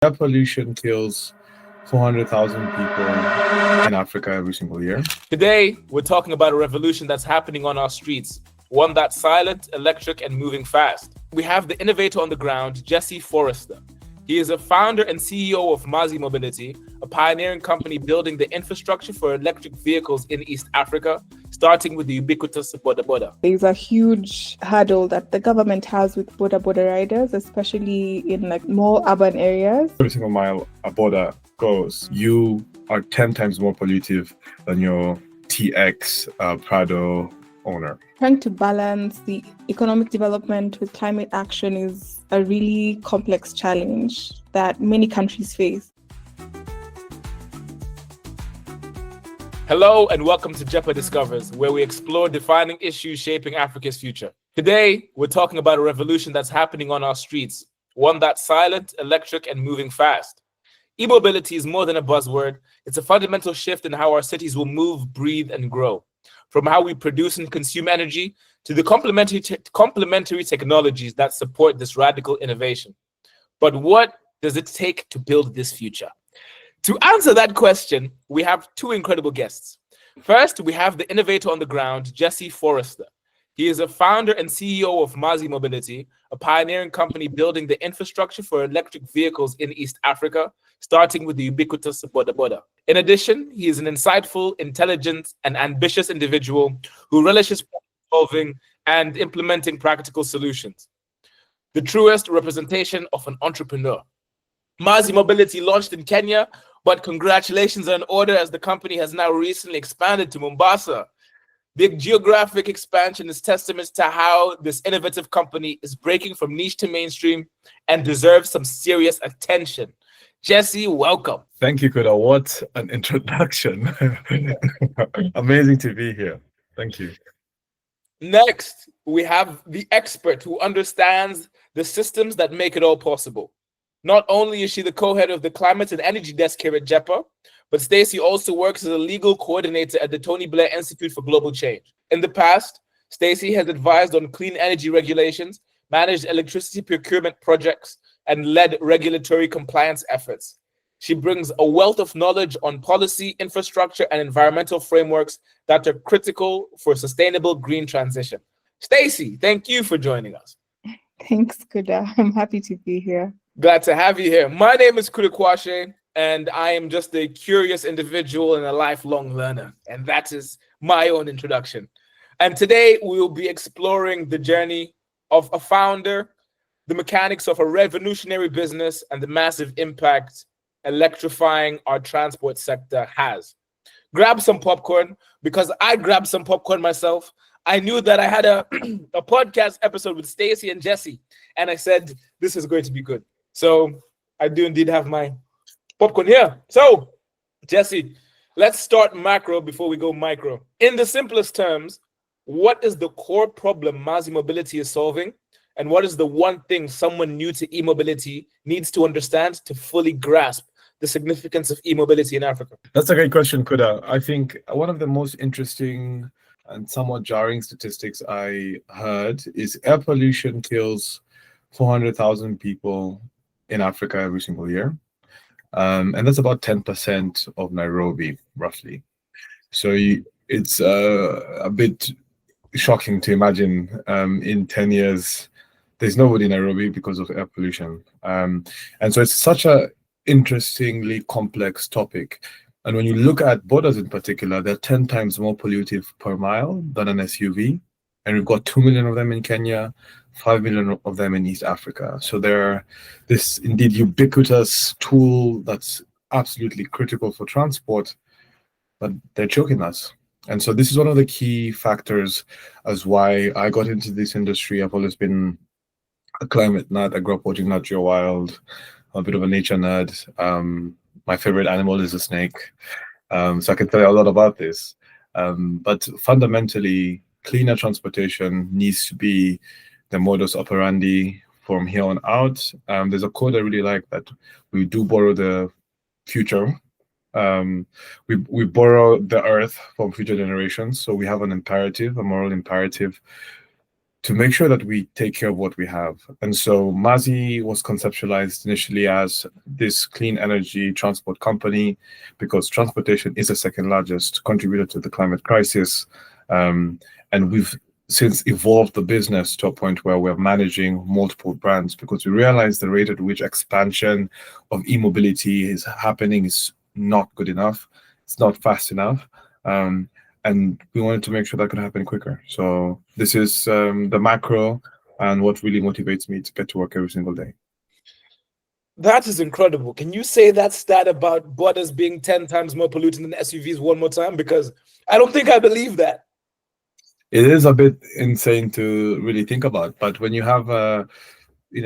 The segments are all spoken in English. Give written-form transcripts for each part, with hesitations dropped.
Air pollution kills 400,000 people in Africa every single year. Today, we're talking about a revolution that's happening on our streets, one that's silent, electric, and moving fast. We have the innovator on the ground, Jesse Forrester. He is a founder and CEO of Mazi Mobility, a pioneering company building the infrastructure for electric vehicles in East Africa, starting with the ubiquitous Boda Boda. There's a huge hurdle that the government has with Boda Boda riders, especially in more urban areas. Every single mile a border goes, you are 10 times more pollutive than your TX Prado owner. Trying to balance the economic development with climate action is a really complex challenge that many countries face. Hello and welcome to JEPA Discovers, where we explore defining issues shaping Africa's future. Today, we're talking about a revolution that's happening on our streets, one that's silent, electric, and moving fast. E-mobility is more than a buzzword. It's a fundamental shift in how our cities will move, breathe, and grow. From how we produce and consume energy to the complementary technologies that support this radical innovation. But what does it take to build this future? To answer that question, we have two incredible guests. First, we have the innovator on the ground, Jesse Forrester. He is a founder and CEO of Mazi Mobility, a pioneering company building the infrastructure for electric vehicles in East Africa, starting with the ubiquitous Boda Boda. In addition, he is an insightful, intelligent, and ambitious individual who relishes solving and implementing practical solutions. The truest representation of an entrepreneur. Mazi Mobility launched in Kenya, but congratulations are in order as the company has now recently expanded to Mombasa. The geographic expansion is testament to how this innovative company is breaking from niche to mainstream and deserves some serious attention. Jesse, welcome. Thank you, Kuda. What an introduction. Amazing to be here. Thank you. Next, we have the expert who understands the systems that make it all possible. Not only is she the co-head of the Climate and Energy Desk here at JEPA, but Stacey also works as a legal coordinator at the Tony Blair Institute for Global Change. In the past, Stacey has advised on clean energy regulations, managed electricity procurement projects, and led regulatory compliance efforts. She brings a wealth of knowledge on policy, infrastructure, and environmental frameworks that are critical for sustainable green transition. Stacey, thank you for joining us. Thanks, Kuda. I'm happy to be here. Glad to have you here. My name is Kudakwashe, and I am just a curious individual and a lifelong learner. And that is my own introduction. And today we will be exploring the journey of a founder, the mechanics of a revolutionary business, and the massive impact electrifying our transport sector has. Grab some popcorn, because I grabbed some popcorn myself. I knew that I had a podcast episode with Stacey and Jesse, and I said, this is going to be good. So I do indeed have my popcorn here. So, Jesse, let's start macro before we go micro. In the simplest terms, what is the core problem Mazi Mobility is solving? And what is the one thing someone new to e-mobility needs to understand to fully grasp the significance of e-mobility in Africa? That's a great question, Kuda. I think one of the most interesting and somewhat jarring statistics I heard is air pollution kills 400,000 people in Africa every single year. And that's about 10% of Nairobi, roughly. So it's a bit shocking to imagine in 10 years, there's nobody in Nairobi because of air pollution. And so it's such a interestingly complex topic. And when you look at borders in particular, they're 10 times more pollutive per mile than an SUV. And we've got 2 million of them in Kenya, 5 million of them in East Africa. So they're this indeed ubiquitous tool that's absolutely critical for transport, but they're choking us. And so this is one of the key factors as why I got into this industry. I've always been a climate nerd. I grew up watching Nat Geo Wild. I'm a bit of a nature nerd. My favorite animal is a snake. So I can tell you a lot about this. But fundamentally, cleaner transportation needs to be the modus operandi from here on out. There's a quote I really like that we do borrow the future. We borrow the earth from future generations. So we have an imperative, a moral imperative to make sure that we take care of what we have. And so Mazi was conceptualized initially as this clean energy transport company because transportation is the second largest contributor to the climate crisis. And we've since evolved the business to a point where we're managing multiple brands because we realize the rate at which expansion of e-mobility is happening is not good enough. It's not fast enough. And we wanted to make sure that could happen quicker. So this is the macro and what really motivates me to get to work every single day. That is incredible. Can you say that stat about borders being 10 times more polluting than SUVs one more time? Because I don't think I believe that. It is a bit insane to really think about, but when you have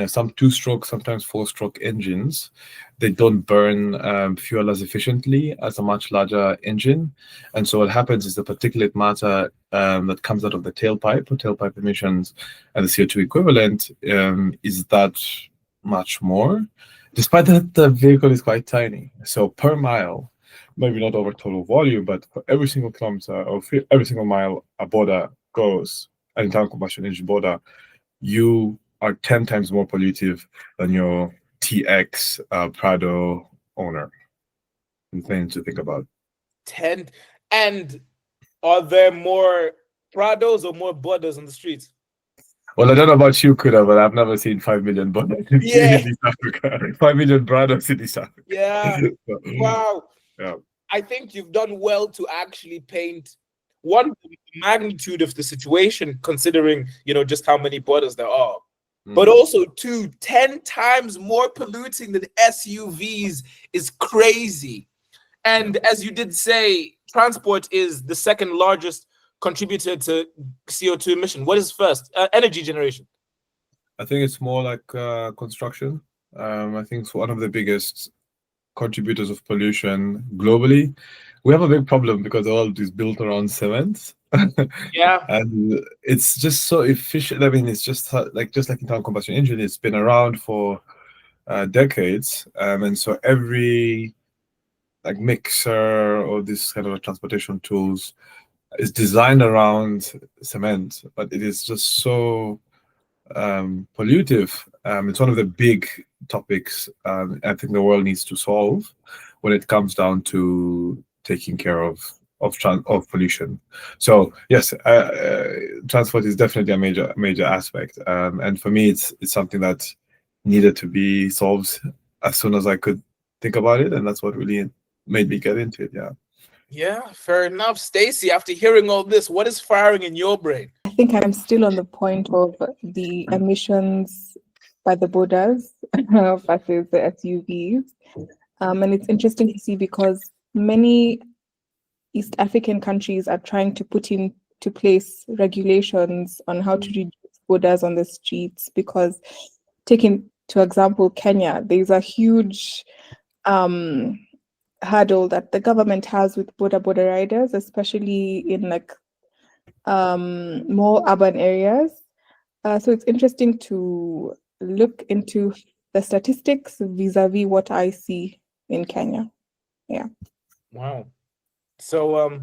some 2-stroke, sometimes 4-stroke engines, they don't burn fuel as efficiently as a much larger engine. And so what happens is the particulate matter that comes out of the tailpipe or tailpipe emissions and the CO2 equivalent is that much more, despite that the vehicle is quite tiny. So per mile, maybe not over total volume, but for every single kilometer or every single mile a border goes, an internal combustion engine border, you are 10 times more pollutive than your TX Prado owner. Insane to think about. 10. And are there more Prados or more borders on the streets? Well, I don't know about you, Kuda, but I've never seen 5 million borders in East Africa. 5 million Prados in East Africa. Yeah. So, Wow. Yeah. I think you've done well to actually paint one, the magnitude of the situation, considering, just how many borders there are. But also, 2, 10 times more polluting than SUVs is crazy. And as you did say, transport is the second largest contributor to CO2 emission. What is first? Energy generation. I think it's more like construction. I think it's one of the biggest contributors of pollution globally. We have a big problem because the world is built around cement. Yeah. And it's just so efficient. I mean, it's just like internal combustion engine, it's been around for decades. And so every mixer or this kind of transportation tools is designed around cement, but it is just so pollutive. It's one of the big topics I think the world needs to solve when it comes down to taking care of pollution. So yes, transport is definitely a major aspect, and for me, it's something that needed to be solved as soon as I could think about it, and that's what really made me get into it. Yeah, fair enough. Stacey, after hearing all this, what is firing in your brain? I think I'm still on the point of the emissions by the borders versus the SUVs. And it's interesting to see because many East African countries are trying to put into place regulations on how to reduce borders on the streets, because taking to example Kenya, there's a huge hurdle that the government has with border riders, especially in more urban areas. So it's interesting to look into the statistics vis-a-vis what I see in Kenya. Yeah. Wow. So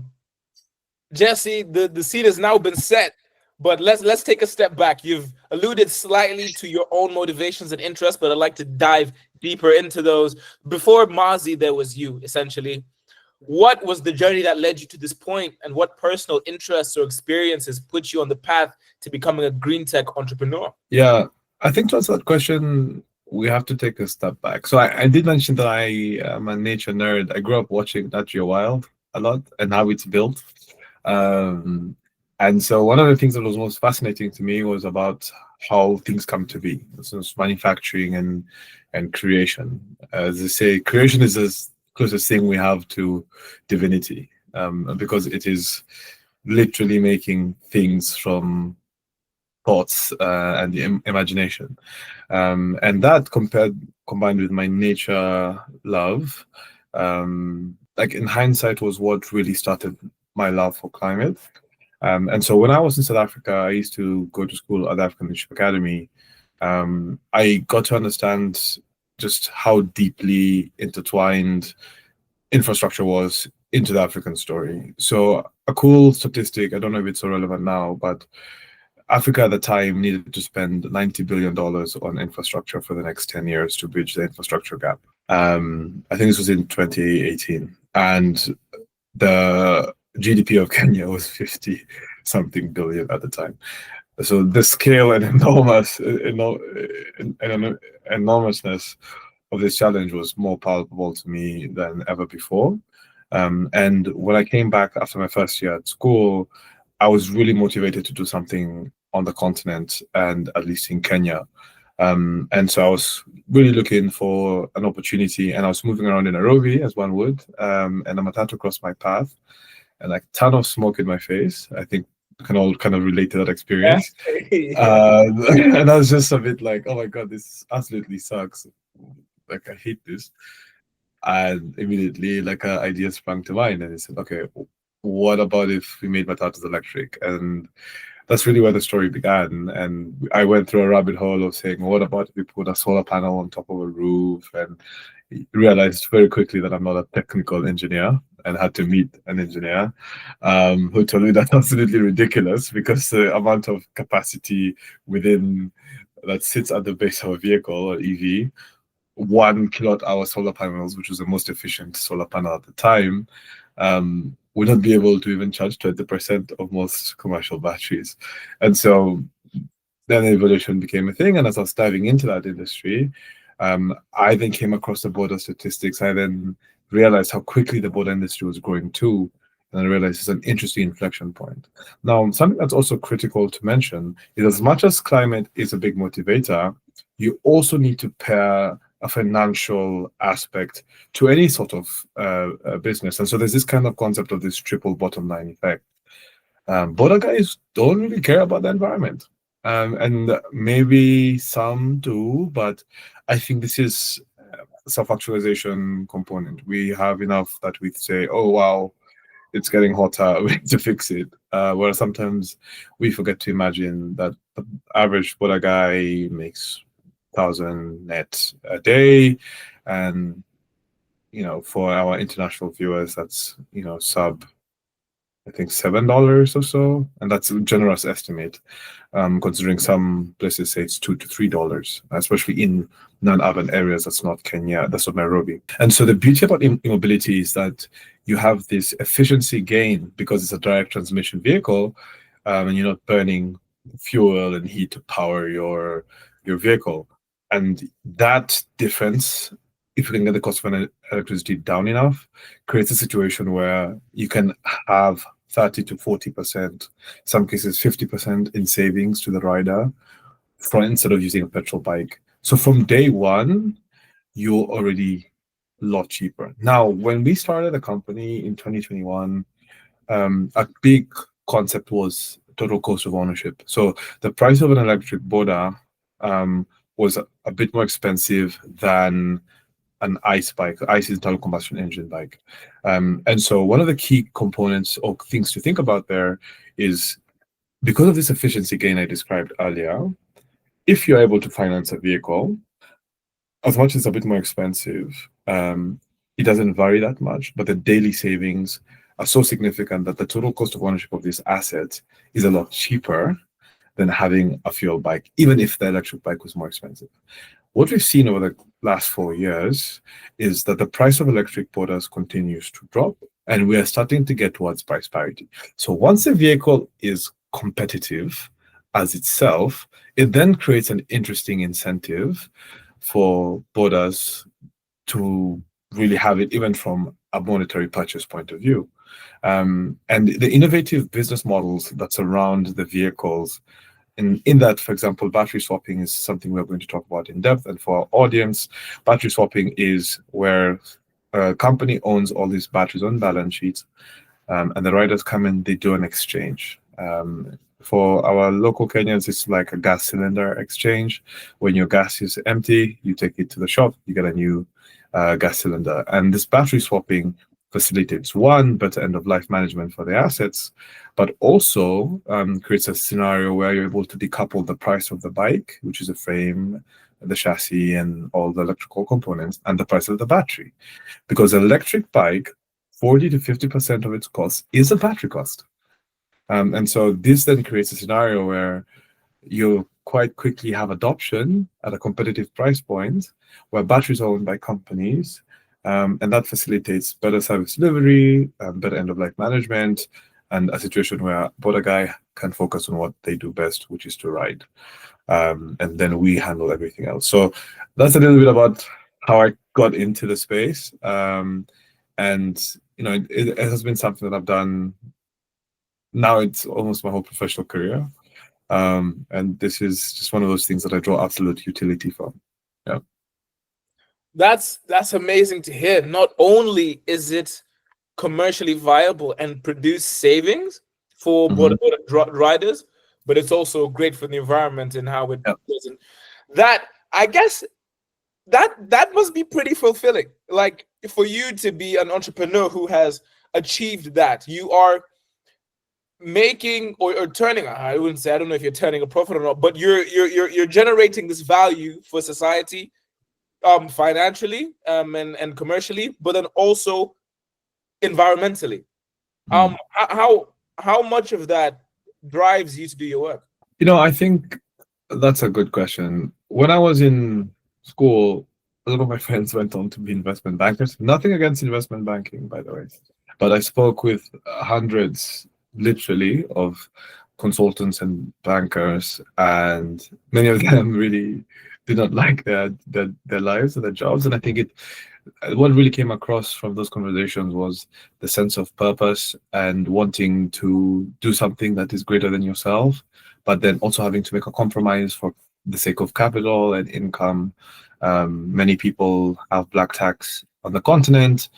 Jesse, the scene has now been set, but let's take a step back. You've alluded slightly to your own motivations and interests, but I'd like to dive deeper into those. Before Mazi, there was you, essentially. What was the journey that led you to this point, and what personal interests or experiences put you on the path to becoming a green tech entrepreneur? Yeah, I think to answer that question, we have to take a step back. So I did mention that I am a nature nerd. I grew up watching Nat Geo Wild a lot and how it's built. And so one of the things that was most fascinating to me was about how things come to be. So it's manufacturing and creation. As they say, creation is the closest thing we have to divinity, because it is literally making things from thoughts and the imagination. And that combined with my nature love, in hindsight, was what really started my love for climate. And so when I was in South Africa, I used to go to school at the African Leadership Academy. I got to understand just how deeply intertwined infrastructure was into the African story. So a cool statistic, I don't know if it's so relevant now, but Africa at the time needed to spend $90 billion on infrastructure for the next 10 years to bridge the infrastructure gap. I think this was in 2018. And the GDP of Kenya was 50 something billion at the time. So the scale and enormousness of this challenge was more palpable to me than ever before. And when I came back after my first year at school, I was really motivated to do something on the continent, and at least in Kenya. And so I was really looking for an opportunity, and I was moving around in Nairobi, as one would, and a matatu crossed my path, and like a ton of smoke in my face. I think we can all kind of relate to that experience. And I was just a bit like, oh my God, this absolutely sucks. Like, I hate this. And immediately, like, an idea sprang to mind, and I said, okay, what about if we made matatus electric? And that's really where the story began. And I went through a rabbit hole of saying, what about if we put a solar panel on top of a roof? And realized very quickly that I'm not a technical engineer, and had to meet an engineer who told me that's absolutely ridiculous, because the amount of capacity within that sits at the base of a vehicle or EV, 1 kilowatt hour solar panels, which was the most efficient solar panel at the time, would not be able to even charge 20% of most commercial batteries. And so then evolution became a thing. And as I was diving into that industry, I then came across the border statistics. I then realized how quickly the border industry was growing too. And I realized it's an interesting inflection point. Now, something that's also critical to mention is, as much as climate is a big motivator, you also need to pair a financial aspect to any sort of business. And so there's this kind of concept of this triple bottom line effect. Border guys don't really care about the environment. And maybe some do, but I think this is a self-actualization component. We have enough that we say, oh, wow, it's getting hotter, we need to fix it. Whereas sometimes we forget to imagine that the average border guy makes 1,000 net a day, and for our international viewers, that's sub, I think, $7 or so, and that's a generous estimate, considering some places say it's $2 to $3, especially in non-urban areas. That's not Kenya, that's not Nairobi. And so the beauty about e-mobility is that you have this efficiency gain because it's a direct transmission vehicle, and you're not burning fuel and heat to power your vehicle. And that difference, if you can get the cost of electricity down enough, creates a situation where you can have 30 to 40%, some cases 50% in savings to the rider instead of using a petrol bike. So from day one, you're already a lot cheaper. Now, when we started the company in 2021, a big concept was total cost of ownership. So the price of an electric boarder was a bit more expensive than an ICE bike. ICE is internal combustion engine bike. And so one of the key components or things to think about there is, because of this efficiency gain I described earlier, if you're able to finance a vehicle, as much as it's a bit more expensive, it doesn't vary that much, but the daily savings are so significant that the total cost of ownership of this asset is a lot cheaper than having a fuel bike, even if the electric bike was more expensive. What we've seen over the last 4 years is that the price of electric boarders continues to drop, and we are starting to get towards price parity. So once a vehicle is competitive as itself, it then creates an interesting incentive for boarders to really have it, even from a monetary purchase point of view. And the innovative business models that surround the vehicles, in that, for example, battery swapping is something we're going to talk about in depth. And for our audience, battery swapping is where a company owns all these batteries on balance sheets, and the riders come in, they do an exchange. For our local Kenyans, it's like a gas cylinder exchange. When your gas is empty, you take it to the shop, you get a new gas cylinder. And this battery swapping facilitates, one, better end-of-life management for the assets, but also creates a scenario where you're able to decouple the price of the bike, which is the frame, the chassis, and all the electrical components, and the price of the battery. Because an electric bike, 40 to 50% of its cost is a battery cost. And so this then creates a scenario where you quite quickly have adoption at a competitive price point where batteries are owned by companies, and that facilitates better service delivery, better end-of-life management, and a situation where border guy can focus on what they do best, which is to ride. And then we handle everything else. So that's a little bit about how I got into the space. And it has been something that I've done. Now it's almost my whole professional career. And this is just one of those things that I draw absolute utility from. Yeah. That's amazing to hear. Not only is it commercially viable and produce savings for border riders, but it's also great for the environment and how it doesn't. That, I guess, that must be pretty fulfilling. Like, for you to be an entrepreneur who has achieved that, you are making or turning, I wouldn't say, I don't know if you're turning a profit or not, but you're generating this value for society, financially, and commercially, but then also environmentally. How much of that drives you to do your work? I think that's a good question. When I was in school, a lot of my friends went on to be investment bankers. Nothing against investment banking, by the way, but I spoke with hundreds, literally, of consultants and bankers, and many of them really did not like their lives and their jobs. And I think what really came across from those conversations was the sense of purpose and wanting to do something that is greater than yourself, but then also having to make a compromise for the sake of capital and income. Many people have black tax on the continent,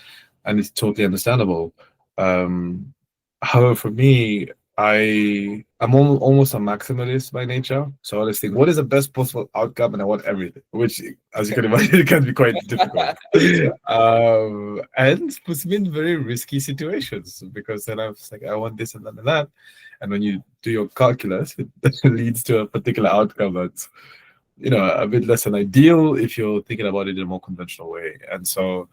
and it's totally understandable. However, for me, I'm almost a maximalist by nature. So I always think, what is the best possible outcome? And I want everything, which, as you can imagine, it can be quite difficult. And puts me in very risky situations, because then I'm just like, I want this and that and that. And when you do your calculus, it leads to a particular outcome that's, a bit less than ideal if you're thinking about it in a more conventional way. And so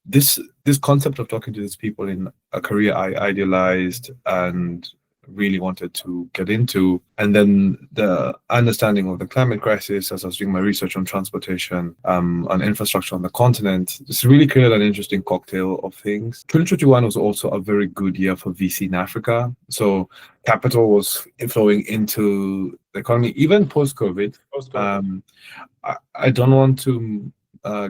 this concept of talking to these people in a career I idealized and really wanted to get into, and then the understanding of the climate crisis as I was doing my research on transportation, on infrastructure on the continent, just really created an interesting cocktail of things. 2021 was also a very good year for VC in Africa. So capital was flowing into the economy, even post-COVID. I don't want to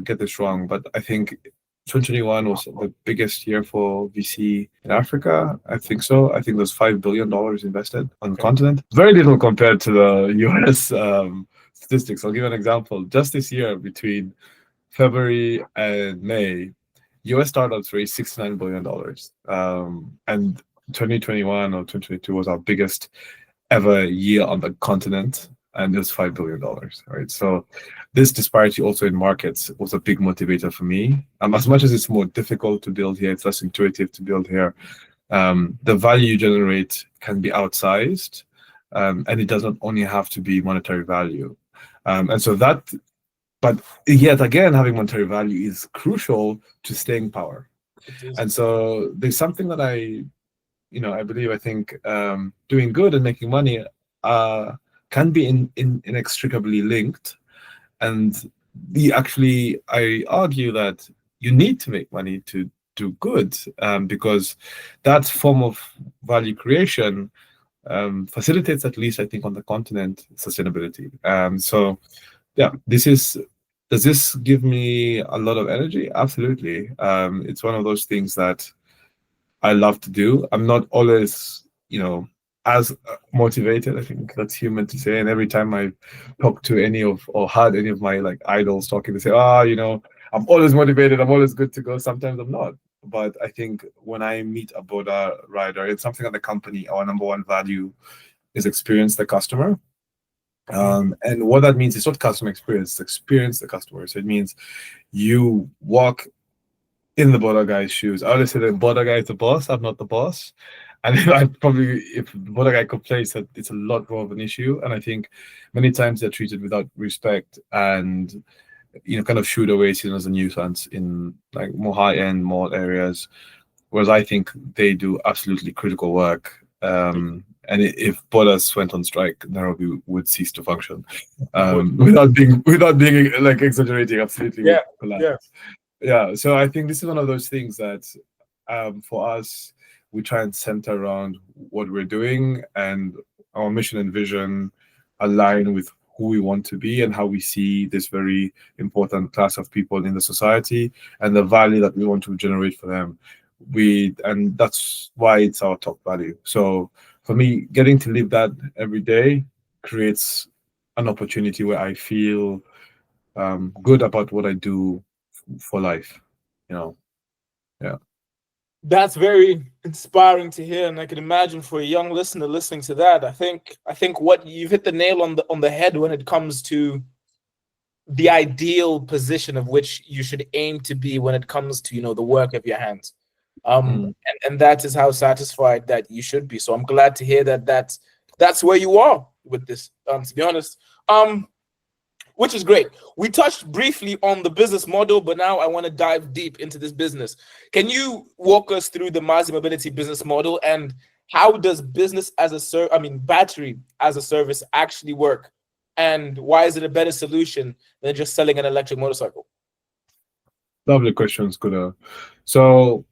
get this wrong, but I think 2021 was the biggest year for VC in Africa. I think so. I think there's $5 billion invested on the continent. Very little compared to the US statistics. I'll give you an example. Just this year, between February and May, US startups raised $69 billion. And 2021 or 2022 was our biggest ever year on the continent, and it was $5 billion, right? So this disparity also in markets was a big motivator for me. As much as it's more difficult to build here, it's less intuitive to build here, the value you generate can be outsized, and it doesn't only have to be monetary value. And so that, but yet again, having monetary value is crucial to staying power. And so there's something that I think doing good and making money can be inextricably linked. And I argue that you need to make money to do good, because that form of value creation facilitates, at least I think on the continent, sustainability. So yeah, does this give me a lot of energy? Absolutely. It's one of those things that I love to do. I'm not always, as motivated. I think that's human to say. And every time I talk to or had any of my idols talking, they say, I'm always motivated. I'm always good to go. Sometimes I'm not. But I think when I meet a border rider, it's something that the company, our number one value is experience the customer. And what that means is not customer experience, it's experience the customer. So it means you walk in the border guy's shoes. I always say the border guy is the boss. I'm not the boss. And if the border guy complains, that it's a lot more of an issue. And I think many times they're treated without respect and, kind of shooed away, seen as a nuisance in more high-end mall areas. Whereas I think they do absolutely critical work And if borders went on strike, Nairobi would cease to function. Without being like exaggerating, absolutely would collapse. Yeah. So I think this is one of those things that for us, we try and center around what we're doing, and our mission and vision align with who we want to be and how we see this very important class of people in the society and the value that we want to generate for them. And that's why it's our top value. So for me, getting to live that every day creates an opportunity where I feel good about what I do for life, Yeah. That's very inspiring to hear, and I can imagine for a young listener listening to that, I think what you've hit the nail on the head when it comes to the ideal position of which you should aim to be when it comes to the work of your hands. And that is how satisfied that you should be. So I'm glad to hear that's where you are with this, to be honest. Which is great. We touched briefly on the business model, but now I want to dive deep into this business. Can you walk us through the Mazi Mobility business model, and how does battery as a service actually work? And why is it a better solution than just selling an electric motorcycle? Lovely questions, Kuda. So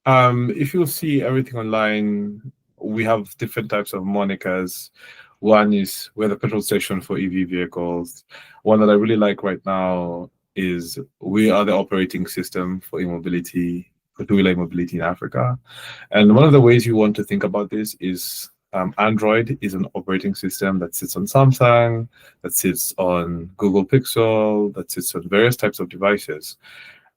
if you'll see everything online, we have different types of monikers. One is we're the petrol station for EV vehicles. One that I really like right now is we are the operating system for e-mobility, for two-wheeler mobility in Africa. And one of the ways you want to think about this is Android is an operating system that sits on Samsung, that sits on Google Pixel, that sits on various types of devices.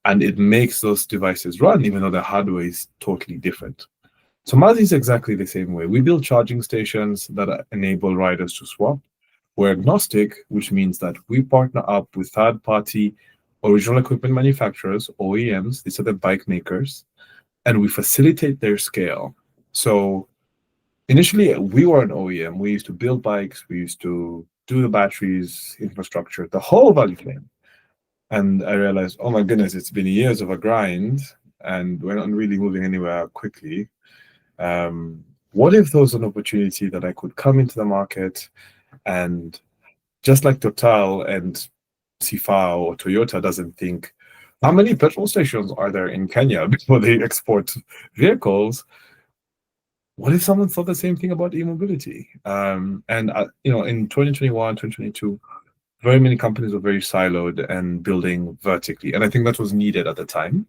And it makes those devices run, even though the hardware is totally different. So Mazi is exactly the same way. We build charging stations that enable riders to swap. We're agnostic, which means that we partner up with third-party original equipment manufacturers, OEMs, these are the bike makers, and we facilitate their scale. So initially, we were an OEM. We used to build bikes. We used to do the batteries, infrastructure, the whole value chain. And I realized, oh my goodness, it's been years of a grind, and we're not really moving anywhere quickly. What if there was an opportunity that I could come into the market, and just like Total and Sifa or Toyota doesn't think, how many petrol stations are there in Kenya before they export vehicles? What if someone thought the same thing about e-mobility? And in 2021, 2022, very many companies were very siloed and building vertically. And I think that was needed at the time.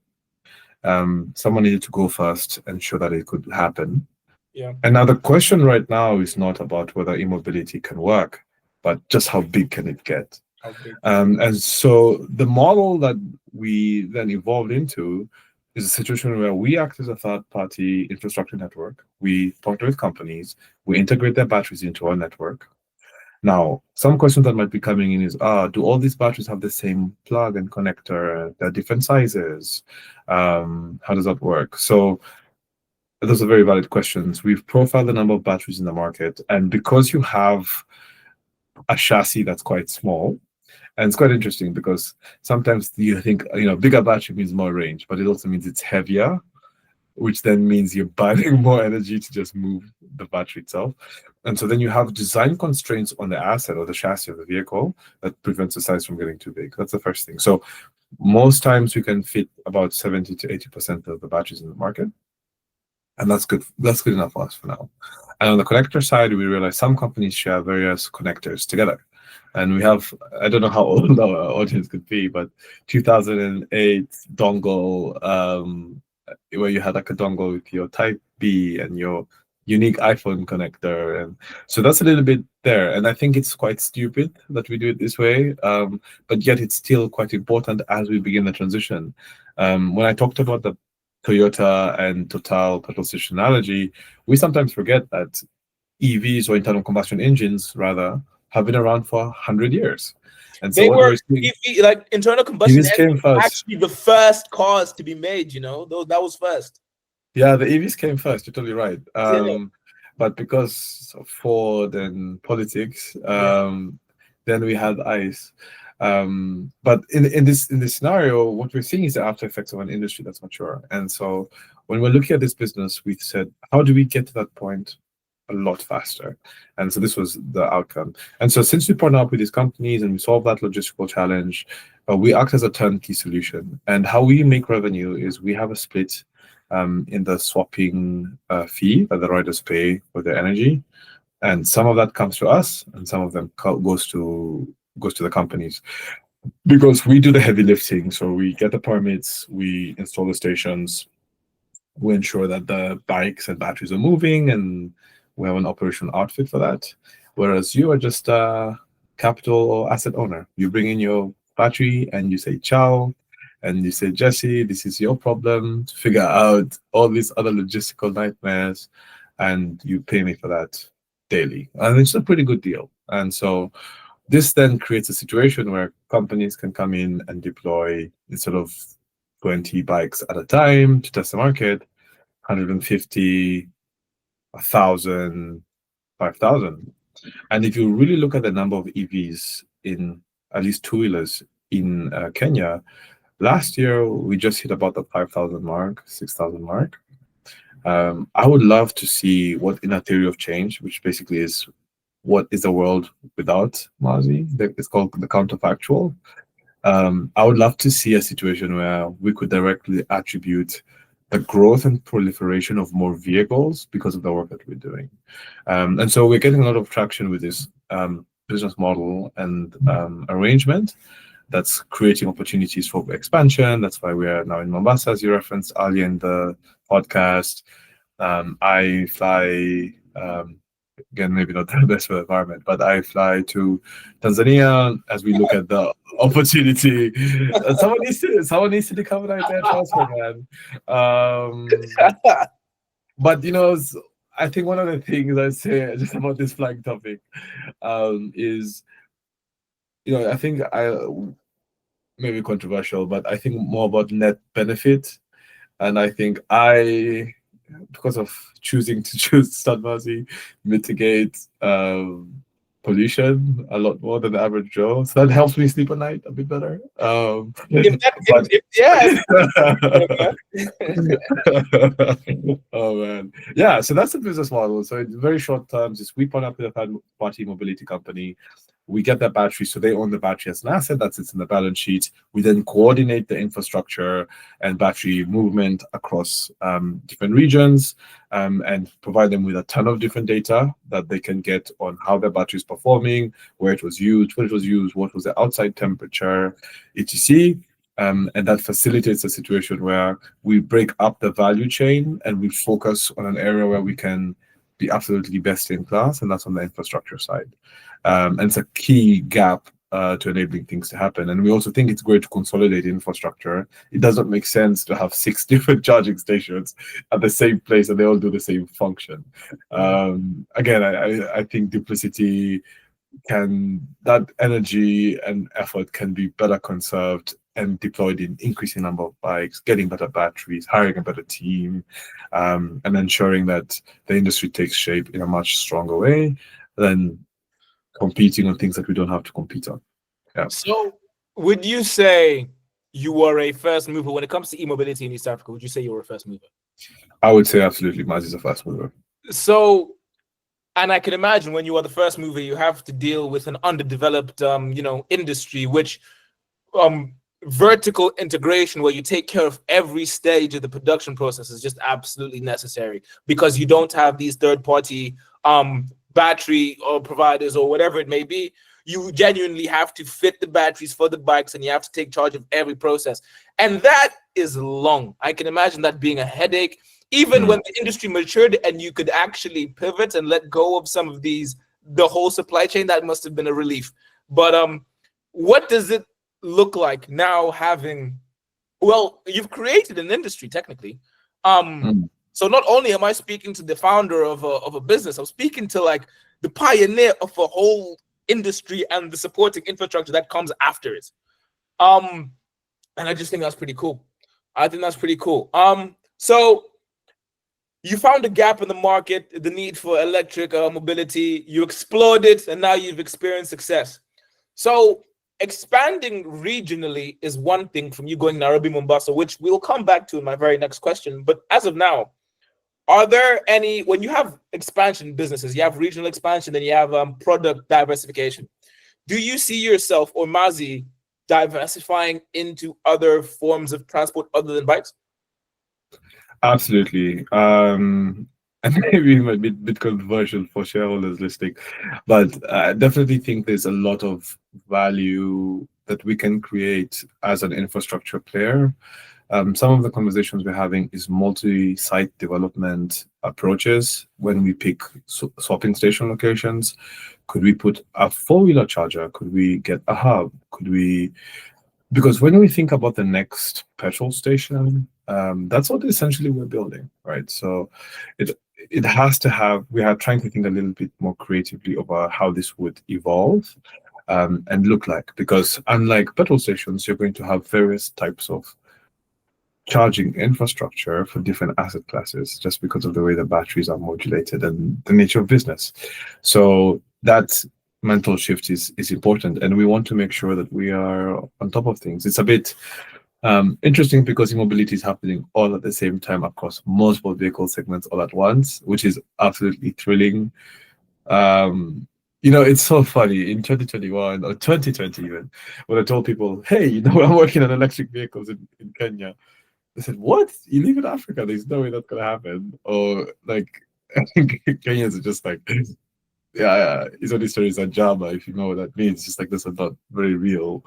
Someone needed to go first and show that it could happen. Yeah. And now the question right now is not about whether e-mobility can work, but just how big can it get? And so the model that we then evolved into is a situation where we act as a third-party infrastructure network. We partner with companies. We integrate their batteries into our network. Now, some questions that might be coming in is, do all these batteries have the same plug and connector? They're different sizes. How does that work? So those are very valid questions. We've profiled the number of batteries in the market, and because you have a chassis that's quite small, and it's quite interesting because sometimes you think, bigger battery means more range, but it also means it's heavier, which then means you're burning more energy to just move the battery itself. And so then you have design constraints on the asset or the chassis of the vehicle that prevents the size from getting too big. That's the first thing. So most times we can fit about 70 to 80% of the batteries in the market. And that's good. That's good enough for us for now. And on the connector side, we realize some companies share various connectors together. And we have, I don't know how old our audience could be, but 2008 dongle, where you had like a dongle with your Type B and your unique iPhone connector. And so that's a little bit there. And I think it's quite stupid that we do it this way, but yet it's still quite important as we begin the transition. When I talked about the Toyota and Total petrol station analogy, we sometimes forget that EVs, or internal combustion engines rather, have been around for 100 years. And so they were EV, like internal combustion engines, actually the first cars to be made, that was first. Yeah, the EVs came first, you're totally right. But because of Ford and politics, then we had ICE. But in this scenario, what we're seeing is the after effects of an industry that's mature. And so when we're looking at this business, we said, how do we get to that point a lot faster. And so this was the outcome. And so since we partner up with these companies and we solve that logistical challenge, we act as a turnkey solution. And how we make revenue is we have a split in the swapping fee that the riders pay for their energy. And some of that comes to us and some of them goes to the companies, because we do the heavy lifting. So we get the permits, we install the stations, we ensure that the bikes and batteries are moving, and we have an operational outfit for that. Whereas you are just a capital or asset owner. You bring in your battery and you say ciao, and you say, Jesse, this is your problem to figure out all these other logistical nightmares, and you pay me for that daily. And it's a pretty good deal. And so this then creates a situation where companies can come in and deploy, instead of 20 bikes at a time to test the market, 150, 1,000, 5,000. And if you really look at the number of EVs in at least two-wheelers in Kenya, last year we just hit about the 5,000 mark, 6,000 mark. I would love to see what in a theory of change, which basically is what is the world without Mazi. It's called the counterfactual. I would love to see a situation where we could directly attribute the growth and proliferation of more vehicles because of the work that we're doing. And so we're getting a lot of traction with this business model and arrangement that's creating opportunities for expansion. That's why we are now in Mombasa, as you referenced earlier in the podcast. I fly, again, maybe not the best for the environment, but I fly to Tanzania as we look at the opportunity. Someone needs to decarbonize their transport, man. But I think one of the things I say just about this flying topic is, I think maybe controversial, but I think more about net benefit. And I think because of choosing to start Mazi, mitigate pollution a lot more than the average Joe. So that helps me sleep at night a bit better. Oh man, yeah. So that's the business model. So in very short terms, is we partner up with a third-party mobility company. We get that battery, so they own the battery as an asset that sits in the balance sheet. We then coordinate the infrastructure and battery movement across different regions and provide them with a ton of different data that they can get on how their battery is performing, where it was used, when it was used, what was the outside temperature, etc. And that facilitates a situation where we break up the value chain and we focus on an area where we can be absolutely best in class, and that's on the infrastructure side. And it's a key gap to enabling things to happen. And we also think it's great to consolidate infrastructure. It doesn't make sense to have 6 different charging stations at the same place and they all do the same function. Again, I think duplicity that energy and effort can be better conserved and deployed in increasing number of bikes, getting better batteries, hiring a better team, and ensuring that the industry takes shape in a much stronger way than competing on things that we don't have to compete on. Yeah. So would you say you were a first mover when it comes to e-mobility in East Africa? Would you say you were a first mover? I would say absolutely Mazi is a first mover. So, and I can imagine when you are the first mover, you have to deal with an underdeveloped, industry, which vertical integration where you take care of every stage of the production process is just absolutely necessary, because you don't have these third-party battery or providers or whatever it may be. You genuinely have to fit the batteries for the bikes and you have to take charge of every process. And that is long. I can imagine that being a headache. Even when the industry matured and you could actually pivot and let go of some of the whole supply chain, that must have been a relief. But what does it look like now you've created an industry technically. So not only am I speaking to the founder of a business, I'm speaking to like the pioneer of a whole industry and the supporting infrastructure that comes after it. And I just think that's pretty cool. So you found a gap in the market, the need for electric mobility, you explored it, and now you've experienced success. So expanding regionally is one thing from you going Nairobi, Mombasa, which we'll come back to in my very next question. But as of now, Are there any, when you have expansion businesses, you have regional expansion, then you have product diversification. Do you see yourself or Mazi diversifying into other forms of transport other than bikes? Absolutely. And maybe a bit controversial for shareholders listening, but I definitely think there's a lot of value that we can create as an infrastructure player. Some of the conversations we're having is multi-site development approaches when we pick swapping station locations. Could we put a four-wheeler charger? Could we get a hub? Could we? Because when we think about the next petrol station, that's what essentially we're building, right? So it has to have. We are trying to think a little bit more creatively about how this would evolve and look like. Because unlike petrol stations, you're going to have various types of charging infrastructure for different asset classes just because of the way the batteries are modulated and the nature of business. So that mental shift is important, and we want to make sure that we are on top of things. It's a bit interesting because mobility is happening all at the same time across multiple vehicle segments all at once, which is absolutely thrilling. It's so funny in 2021 or 2020 even, when I told people, hey, I'm working on electric vehicles in Kenya. They said, what? You live in Africa? There's no way that's going to happen. Or like, I think Kenyans are just like, yeah, his only story is a Java, if you know what that means. Just like, those are not very real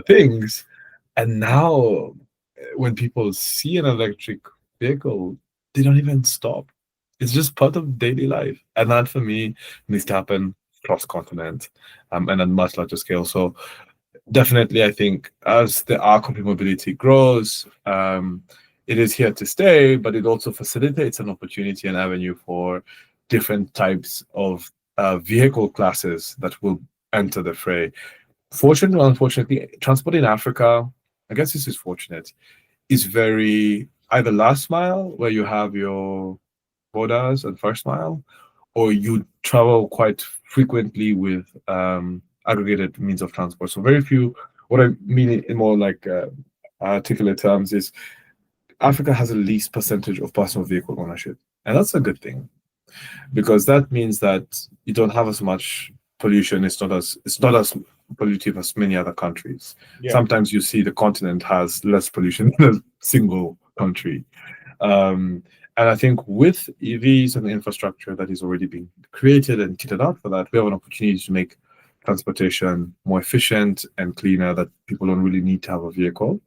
things. And now when people see an electric vehicle, they don't even stop. It's just part of daily life. And that for me needs to happen cross-continent and on a much larger scale. So definitely, I think as the arc of mobility grows, it is here to stay, but it also facilitates an opportunity and avenue for different types of vehicle classes that will enter the fray. Fortunately or unfortunately, transport in Africa, I guess this is fortunate, is very either last mile, where you have your borders and first mile, or you travel quite frequently with aggregated means of transport. So very few. What I mean in more like articulate terms is Africa has the least percentage of personal vehicle ownership, and that's a good thing because that means that you don't have as much pollution. It's not as pollutive as many other countries. Yeah. Sometimes you see the continent has less pollution than a single country. And I think with EVs and the infrastructure that is already being created and kitted out for that, we have an opportunity to make transportation more efficient and cleaner, that people don't really need to have a vehicle.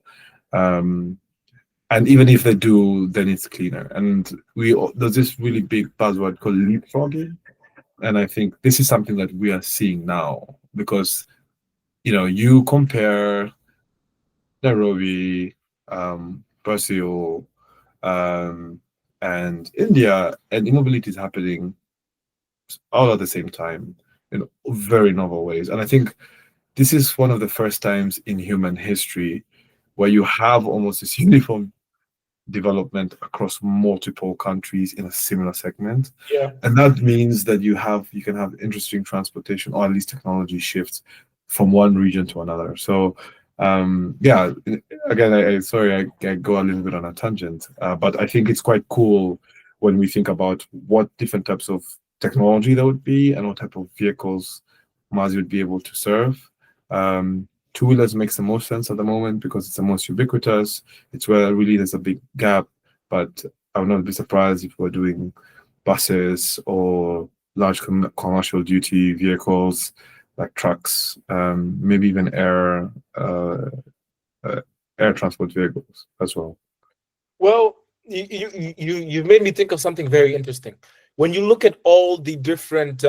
And even if they do, then it's cleaner. And there's this really big buzzword called leapfrogging. And I think this is something that we are seeing now because, you compare Nairobi, Brazil, and India, and immobility is happening all at the same time in very novel ways. And I think this is one of the first times in human history where you have almost this uniform development across multiple countries in a similar segment. Yeah. And that means that you can have interesting transportation, or at least technology shifts from one region to another. So yeah, again, I go a little bit on a tangent, but I think it's quite cool when we think about what different types of technology there would be and what type of vehicles Mazi would be able to serve. Two-wheelers makes the most sense at the moment because it's the most ubiquitous. It's where really there's a big gap, but I would not be surprised if we're doing buses or large commercial duty vehicles like trucks, maybe even air transport vehicles as well. Well, you made me think of something very interesting. When you look at all the different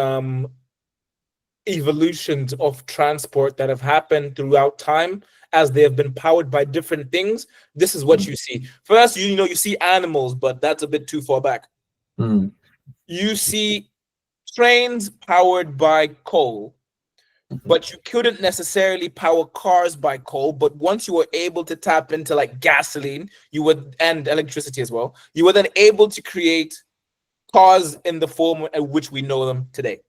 evolutions of transport that have happened throughout time, as they have been powered by different things, this is what you see. First, you see animals, but that's a bit too far back. You see trains powered by coal, but you couldn't necessarily power cars by coal. But once you were able to tap into like gasoline, and electricity as well, you were then able to create cars in the form at which we know them today.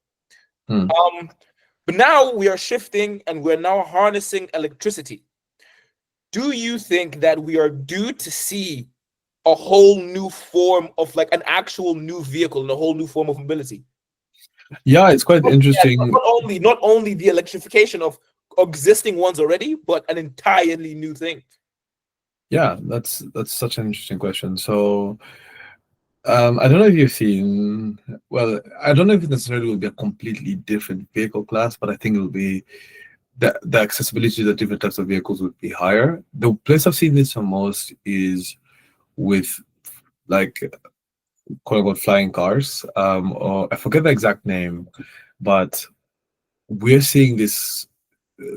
But now we are shifting and we're now harnessing electricity. Do you think that we are due to see a whole new form of like an actual new vehicle and a whole new form of mobility. Yeah, it's quite interesting. Not only the electrification of existing ones already, but an entirely new thing. Yeah, that's such an interesting question. So I don't know if you've seen, well, I don't know if it necessarily will be a completely different vehicle class, but I think it will be the accessibility to the different types of vehicles would be higher. The place I've seen this the most is with like quote unquote flying cars, or I forget the exact name, but we're seeing this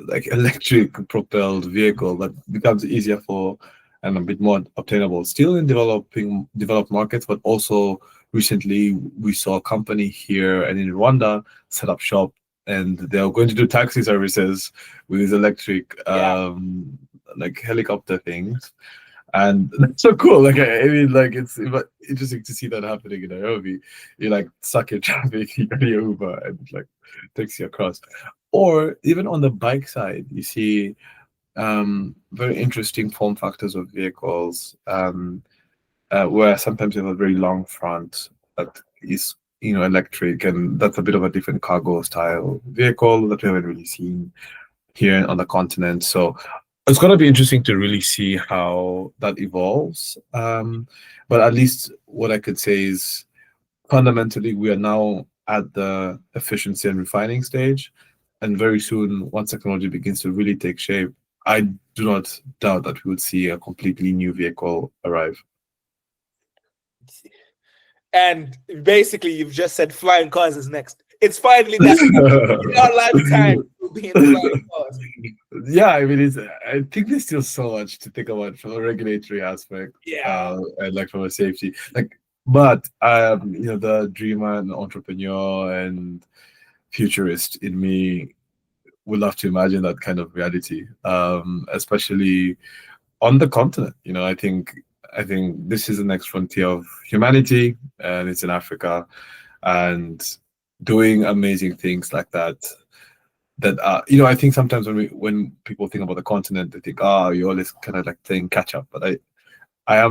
like electric propelled vehicle that becomes easier for and a bit more obtainable still in developed markets, but also recently we saw a company here and in Rwanda set up shop, and they're going to do taxi services with these electric like helicopter things. And that's so cool. Like I mean, like it's interesting to see that happening in Nairobi. You like suck in traffic, you go to your Uber and like takes you across. Or even on the bike side, you see very interesting form factors of vehicles, where sometimes you have a very long front that is electric, and that's a bit of a different cargo style vehicle that we haven't really seen here on the continent. So it's going to be interesting to really see how that evolves. But at least what I could say is fundamentally we are now at the efficiency and refining stage, and very soon, once technology begins to really take shape, I do not doubt that we would see a completely new vehicle arrive. And basically, you've just said flying cars is next. It's finally that in our lifetime we'll be in flying cars. Yeah, I mean, I think there's still so much to think about from a regulatory aspect, and like from a safety, like. But the dreamer and entrepreneur and futurist in me would love to imagine that kind of reality, especially on the continent. I think this is the next frontier of humanity, and it's in Africa, and doing amazing things like that. That I think sometimes when people think about the continent, they think, you're always kind of like playing catch up. But I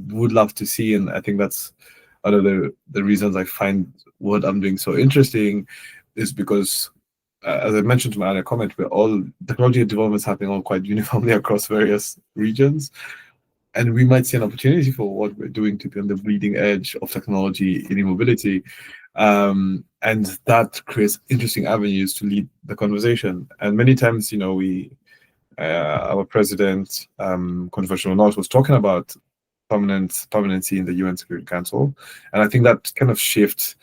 would love to see, and I think that's one of the reasons I find what I'm doing so interesting, is because as I mentioned to my other comment, we're all technology developments happening all quite uniformly across various regions. And we might see an opportunity for what we're doing to be on the bleeding edge of technology in e-mobility. And that creates interesting avenues to lead the conversation. And many times, our president, Controversial North, was talking about permanency in the UN Security Council. And I think that kind of shift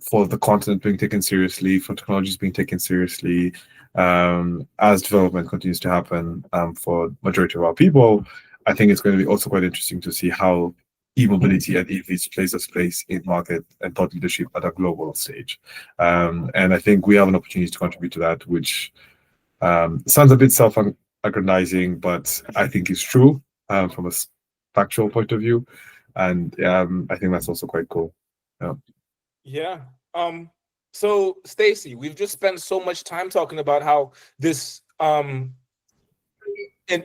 for the continent being taken seriously, for technologies being taken seriously, as development continues to happen for majority of our people, I think it's going to be also quite interesting to see how e-mobility and EVs plays its place in market and thought leadership at a global stage. And I think we have an opportunity to contribute to that, which sounds a bit self-aggrandizing, but I think is true from a factual point of view. And I think that's also quite cool. Yeah. So Stacey, we've just spent so much time talking about how this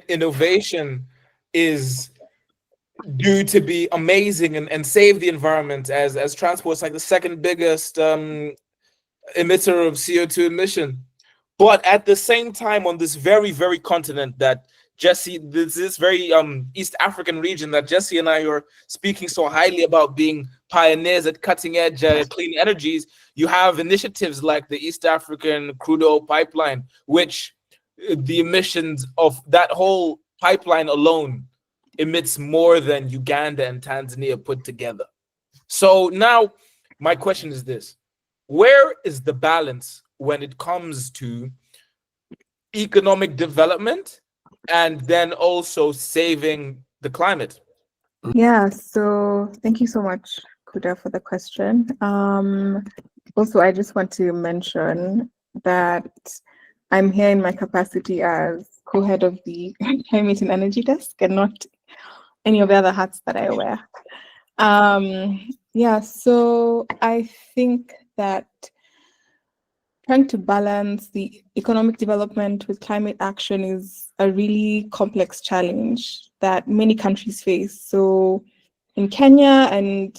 innovation is due to be amazing and save the environment, as transport's like the second biggest emitter of CO2 emission. But at the same time, on this very, very continent that Jesse, this very East African region that Jesse and I are speaking so highly about being pioneers at cutting edge clean energies, you have initiatives like the East African crude oil pipeline, which the emissions of that whole pipeline alone emits more than Uganda and Tanzania put together. So now my question is this: where is the balance when it comes to economic development and then also saving the climate? Yeah, so thank you so much, Kuda, for the question. Also, I just want to mention that I'm here in my capacity as co-head of the Climate and Energy Desk and not any of the other hats that I wear. Yeah, so I think that trying to balance the economic development with climate action is a really complex challenge that many countries face. So in Kenya and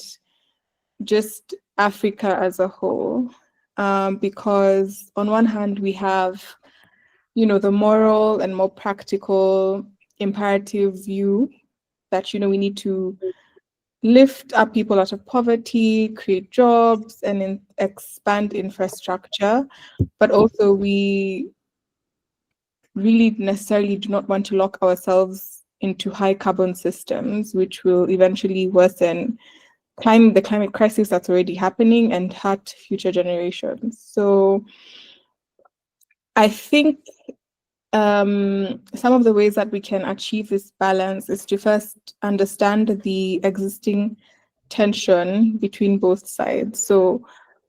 just Africa as a whole, because on one hand we have, the moral and more practical imperative view that, we need to lift up people out of poverty, create jobs, and expand infrastructure. But also we really necessarily do not want to lock ourselves into high carbon systems, which will eventually worsen the climate crisis that's already happening and hurt future generations. So I think some of the ways that we can achieve this balance is to first understand the existing tension between both sides. So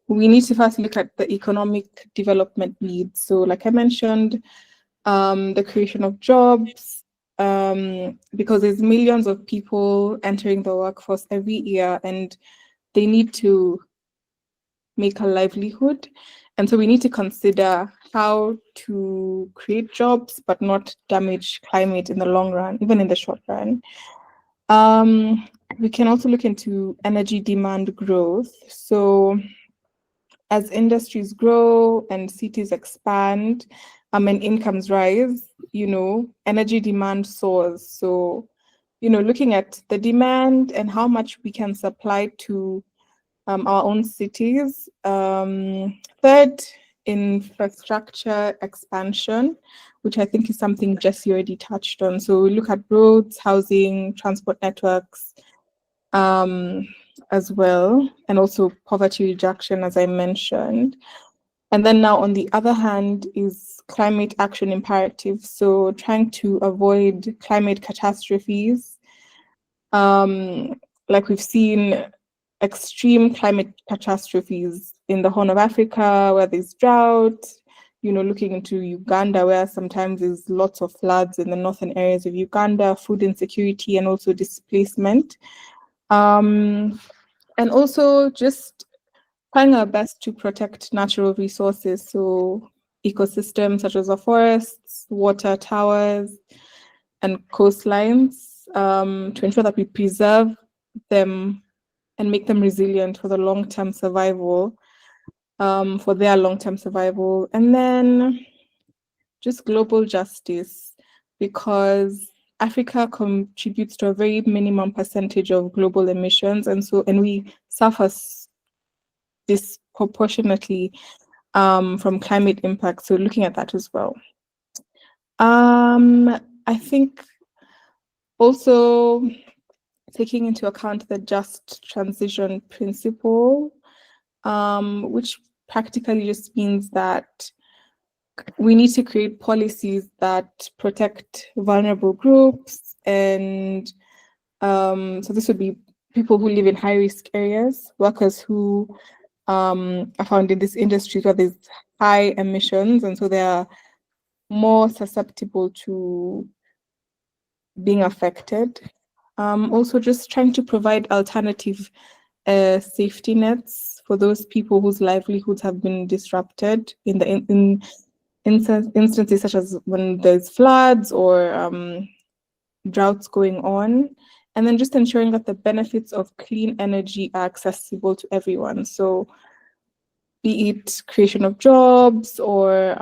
we need to first look at the economic development needs. So like I mentioned, the creation of jobs, because there's millions of people entering the workforce every year and they need to make a livelihood. And so we need to consider how to create jobs, but not damage climate in the long run, even in the short run. We can also look into energy demand growth. So as industries grow and cities expand, and incomes rise, energy demand soars. So, looking at the demand and how much we can supply to our own cities. Third, infrastructure expansion, which I think is something Jesse already touched on. So we look at roads, housing, transport networks, as well, and also poverty reduction, as I mentioned. And then now on the other hand is climate action imperative. So trying to avoid climate catastrophes. Like we've seen extreme climate catastrophes in the Horn of Africa, where there's drought, looking into Uganda, where sometimes there's lots of floods in the northern areas of Uganda, food insecurity, and also displacement. And also just trying our best to protect natural resources, so ecosystems such as the forests, water towers, and coastlines, to ensure that we preserve them and make them resilient for the long-term survival, for their long-term survival. And then just global justice, because Africa contributes to a very minimum percentage of global emissions, and we suffer disproportionately from climate impact. So looking at that as well. I think also taking into account the just transition principle, which practically just means that we need to create policies that protect vulnerable groups. And so this would be people who live in high-risk areas, workers who are found in this industry where there's high emissions, and so they are more susceptible to being affected. Also just trying to provide alternative safety nets for those people whose livelihoods have been disrupted in instances such as when there's floods or droughts going on, and then just ensuring that the benefits of clean energy are accessible to everyone. So be it creation of jobs or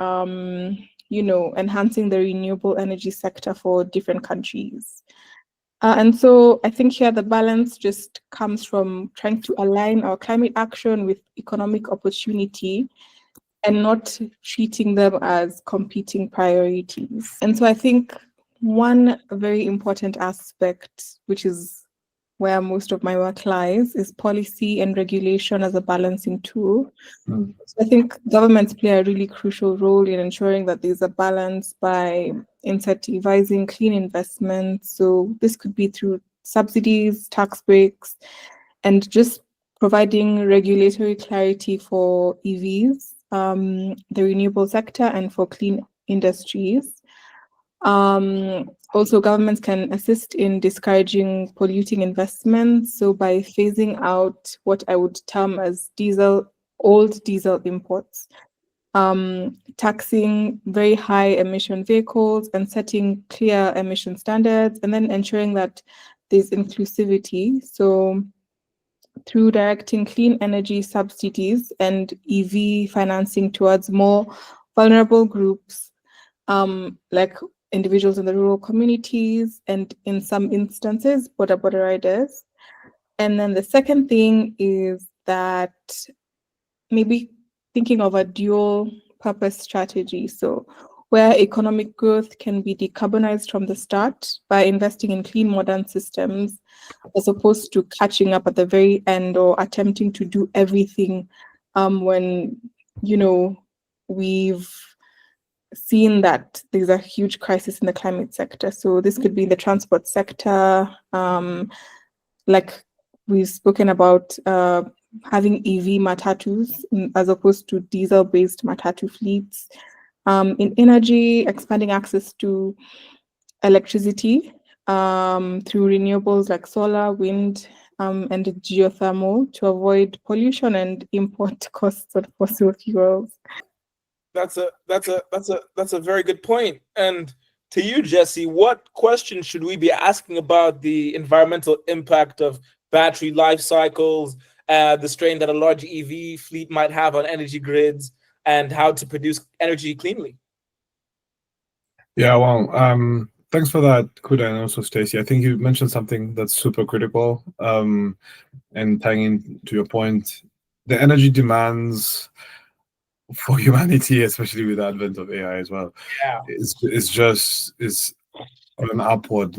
enhancing the renewable energy sector for different countries. And so I think here the balance just comes from trying to align our climate action with economic opportunity and not treating them as competing priorities. And so I think one very important aspect, which is where most of my work lies, is policy and regulation as a balancing tool. So I think governments play a really crucial role in ensuring that there's a balance by incentivizing clean investments. So this could be through subsidies, tax breaks, and just providing regulatory clarity for EVs, the renewable sector, and for clean industries. Also, governments can assist in discouraging polluting investments. So by phasing out what I would term as old diesel imports, taxing very high emission vehicles and setting clear emission standards, and then ensuring that there's inclusivity. So through directing clean energy subsidies and EV financing towards more vulnerable groups, like individuals in the rural communities, and in some instances, border riders. And then the second thing is that maybe thinking of a dual purpose strategy. So where economic growth can be decarbonized from the start by investing in clean modern systems, as opposed to catching up at the very end or attempting to do everything when, we've seen that there's a huge crisis in the climate sector. So this could be in the transport sector, like we've spoken about having EV matatus as opposed to diesel-based matatu fleets. In energy, expanding access to electricity through renewables like solar, wind, and geothermal to avoid pollution and import costs of fossil fuels. That's a very good point. And to you, Jesse, what questions should we be asking about the environmental impact of battery life cycles, the strain that a large EV fleet might have on energy grids, and how to produce energy cleanly? Yeah, well, thanks for that, Kuda, and also Stacey. I think you mentioned something that's super critical. And tying into your point, the energy demands for humanity, especially with the advent of AI as well, is on an upward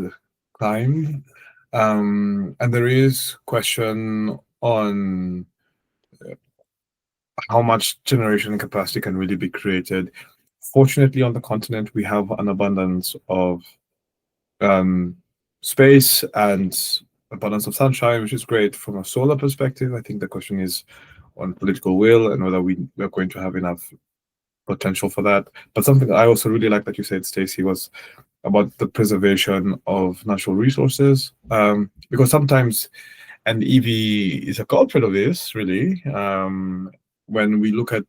climb. And there is question on how much generation capacity can really be created. Fortunately, on the continent, we have an abundance of space and abundance of sunshine, which is great from a solar perspective. I think the question is on political will and whether we're going to have enough potential for that. But something I also really like that you said, Stacey, was about the preservation of natural resources, because sometimes an EV is a culprit of this, really, when we look at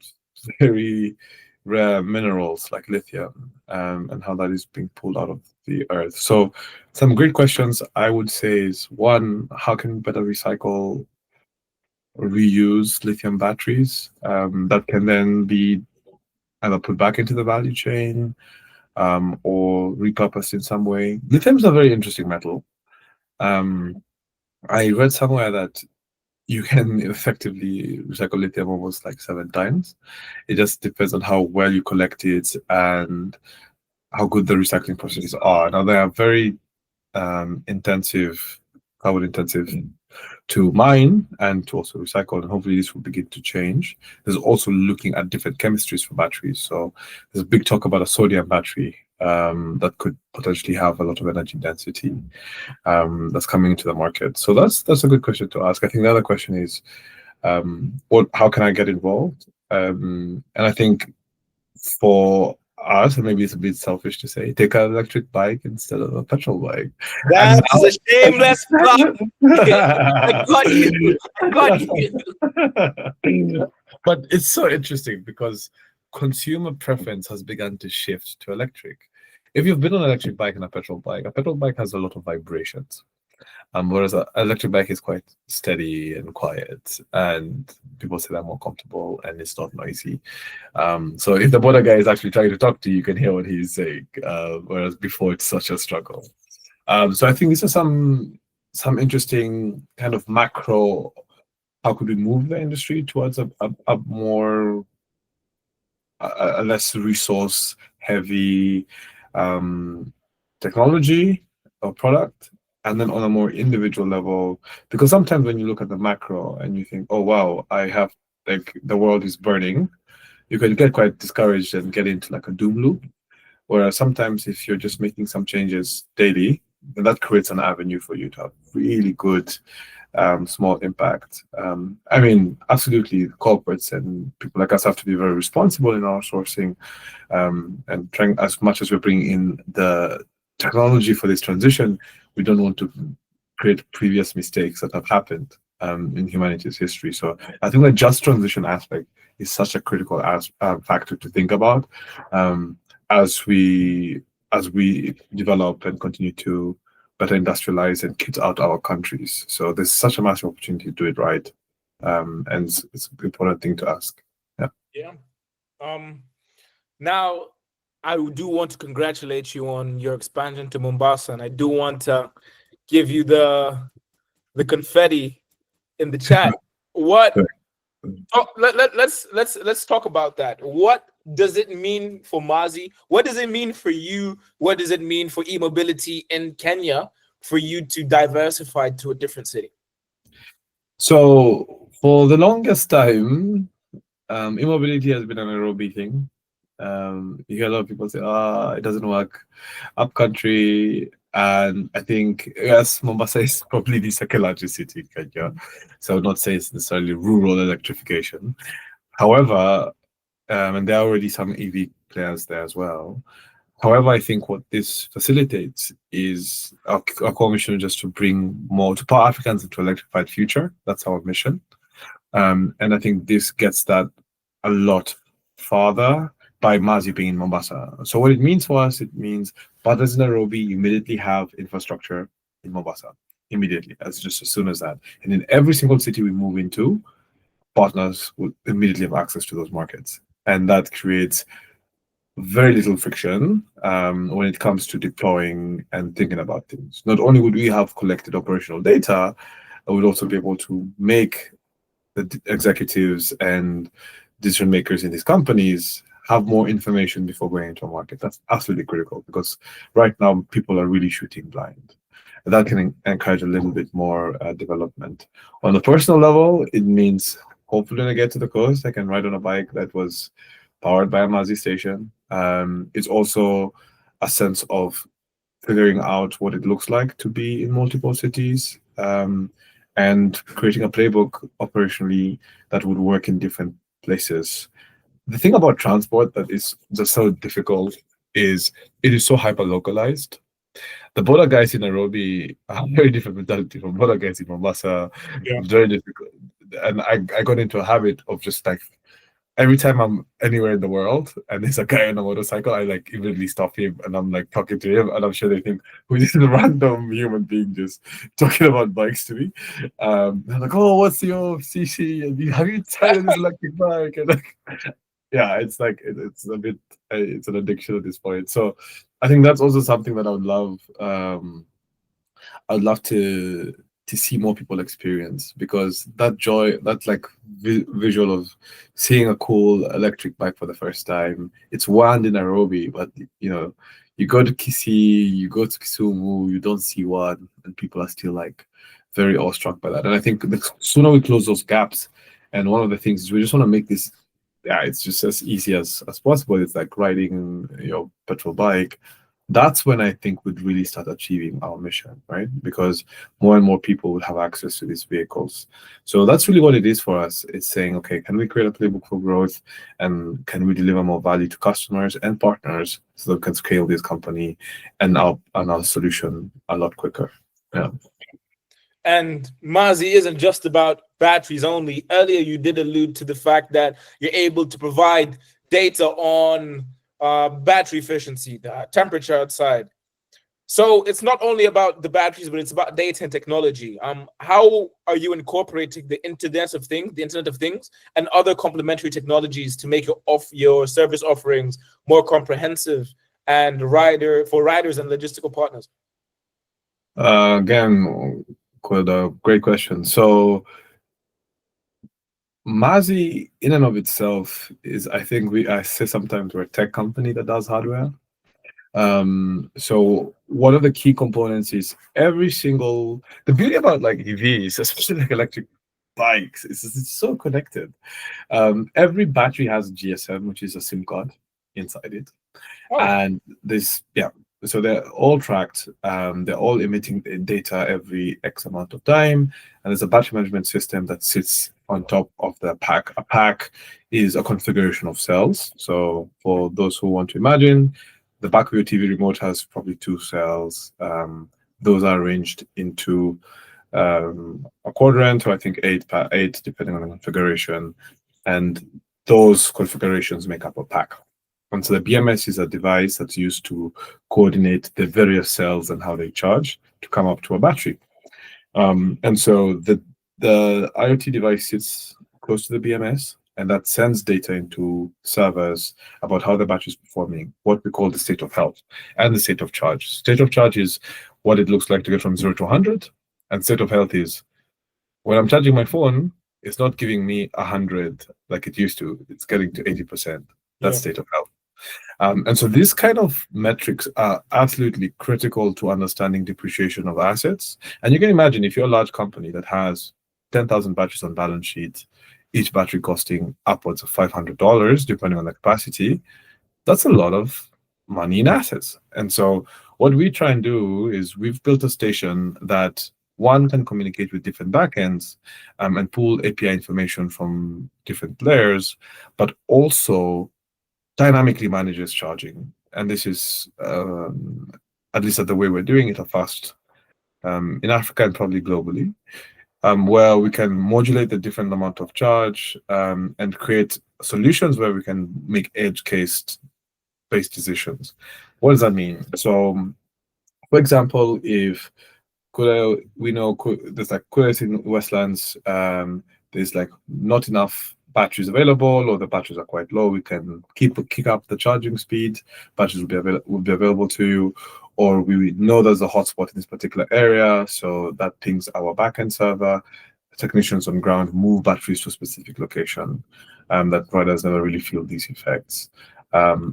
very rare minerals like lithium, and how that is being pulled out of the earth. So some great questions I would say is, one, how can we better recycle or reuse lithium batteries that can then be either put back into the value chain or repurposed in some way. Lithium is a very interesting metal. I read somewhere that you can effectively recycle lithium almost like 7 times. It just depends on how well you collect it and how good the recycling processes are. Now, they are very carbon intensive to mine and to also recycle, and hopefully this will begin to change. There's also looking at different chemistries for batteries. So there's a big talk about a sodium battery that could potentially have a lot of energy density that's coming into the market. So that's a good question to ask. I think the other question is, how can I get involved? And I think for us, and maybe it's a bit selfish to say, take an electric bike instead of a petrol bike. That's a shameless plug. I got you. But it's so interesting because consumer preference has begun to shift to electric. If you've been on an electric bike and a petrol bike has a lot of vibrations. Whereas an electric bike is quite steady and quiet, and people say they're more comfortable and it's not noisy. So if the border guy is actually trying to talk to you, you can hear what he's saying. Whereas before, it's such a struggle. So I think these are some interesting kind of macro. How could we move the industry towards a more a less resource heavy technology or product? And then on a more individual level, because sometimes when you look at the macro and you think, oh, wow, I have, like, the world is burning, you can get quite discouraged and get into like a doom loop. Whereas sometimes if you're just making some changes daily, then that creates an avenue for you to have really good small impact. I mean, absolutely, corporates and people like us have to be very responsible in our sourcing, and trying, as much as we're bringing in the technology for this transition, we don't want to create previous mistakes that have happened in humanity's history. So I think the just transition aspect is such a critical factor to think about as we develop and continue to better industrialize and kit out our countries. So there's such a massive opportunity to do it right. And it's an important thing to ask. Yeah. Yeah. Now, I do want to congratulate you on your expansion to Mombasa, and I do want to give you the confetti in the chat. What? Let's talk about that. What does it mean for Mazi? What does it mean for you? What does it mean for e-mobility in Kenya for you to diversify to a different city? So for the longest time, e-mobility has been a Nairobi thing. You hear a lot of people say, it doesn't work up country. And I think, yes, Mombasa is probably the second largest city in Kenya. So I would not say it's necessarily rural electrification. However, and there are already some EV players there as well. However, I think what this facilitates is our core mission just to bring more, to power Africans into an electrified future. That's our mission. And I think this gets that a lot farther by Mazi being in Mombasa. So what it means for us, it means partners in Nairobi immediately have infrastructure in Mombasa, immediately, as soon as that. And in every single city we move into, partners will immediately have access to those markets. And that creates very little friction when it comes to deploying and thinking about things. Not only would we have collected operational data, I would also be able to make the executives and decision makers in these companies have more information before going into a market. That's absolutely critical because right now people are really shooting blind. And that can encourage a little bit more development. On the personal level, it means hopefully when I get to the coast, I can ride on a bike that was powered by a Mazi station. It's also a sense of figuring out what it looks like to be in multiple cities and creating a playbook operationally that would work in different places. The thing about transport that is just so difficult is it is so hyper-localized. The border guys in Nairobi have very different mentality from border guys in Mombasa. Yeah. Very difficult. And I got into a habit of just like, every time I'm anywhere in the world and there's a guy on a motorcycle, I like immediately stop him and I'm like talking to him and I'm sure they think, who is this random human being just talking about bikes to me? I'm like, oh, what's your CC? And have you tried this electric bike? And like, yeah, it's like, it's a bit, it's an addiction at this point. So I think that's also something that I would love. I'd love to see more people experience, because that joy, that like visual of seeing a cool electric bike for the first time. It's one in Nairobi, but you know, you go to Kisii, you go to Kisumu, you don't see one, and people are still like very awestruck by that. And I think the sooner we close those gaps, and one of the things is we just want to make this, yeah, it's just as easy as possible. It's like riding your petrol bike. That's when I think we'd really start achieving our mission, right? Because more and more people will have access to these vehicles. So that's really what it is for us. It's saying, okay, can we create a playbook for growth, and can we deliver more value to customers and partners so that we can scale this company and our solution a lot quicker? Yeah. And Mazi isn't just about batteries only. Earlier, you did allude to the fact that you're able to provide data on battery efficiency, the temperature outside. So it's not only about the batteries, but it's about data and technology. How are you incorporating the Internet of Things, and other complementary technologies to make your service offerings more comprehensive and for riders and logistical partners? Again, quite a great question. So Mazi, in and of itself, is, I think I say sometimes we're a tech company that does hardware. So one of the key components is the beauty about like EVs, especially like electric bikes, is it's so connected. Every battery has GSM, which is a SIM card inside it. Oh. And so they're all tracked. They're all emitting data every X amount of time. And there's a battery management system that sits on top of the pack. A pack is a configuration of cells. So for those who want to imagine, the back of your TV remote has probably 2 cells. Those are arranged into a quadrant, or I think 8 depending on the configuration. And those configurations make up a pack. And so the BMS is a device that's used to coordinate the various cells and how they charge. to come up to a battery. And so the IoT device sits close to the BMS, and that sends data into servers about how the battery is performing, what we call the state of health and the state of charge. State of charge is what it looks like to get from 0 to 100, and state of health is when I'm charging my phone, it's not giving me 100 like it used to. It's getting to 80%. That's state of health. And so these kind of metrics are absolutely critical to understanding depreciation of assets. And you can imagine if you're a large company that has 10,000 batteries on balance sheet, each battery costing upwards of $500, depending on the capacity, that's a lot of money in assets. And so what we try and do is we've built a station that one can communicate with different backends and pull API information from different layers, but also dynamically manages charging. And this is, at least at the way we're doing it, a fast in Africa and probably globally, where we can modulate the different amount of charge and create solutions where we can make edge case based decisions. What does that mean? So, for example, if we know there's like Kudakwashe in Westlands, there's like not enough batteries available, or the batteries are quite low, we can kick up the charging speed, batteries will be available to you, or we know there's a hotspot in this particular area, so that pings our backend server. Technicians on ground move batteries to a specific location, that providers never really feel these effects.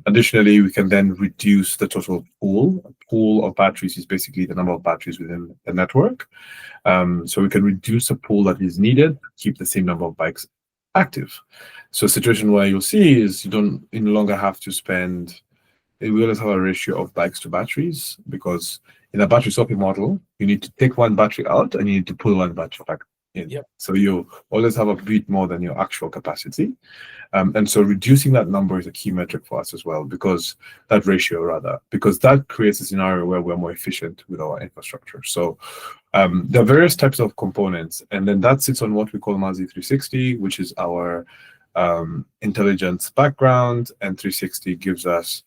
Additionally, we can then reduce the total pool. A pool of batteries is basically the number of batteries within the network. So we can reduce the pool that is needed, keep the same number of bikes active. So a situation where you'll see is you no longer have to spend, we always have a ratio of bikes to batteries, because in a battery swapping model, you need to take one battery out and you need to pull one battery back in. Yep. So you always have a bit more than your actual capacity. And so reducing that number is a key metric for us as well, because that creates a scenario where we're more efficient with our infrastructure. So there are various types of components, and then that sits on what we call Mazi 360, which is our intelligence background, and 360 gives us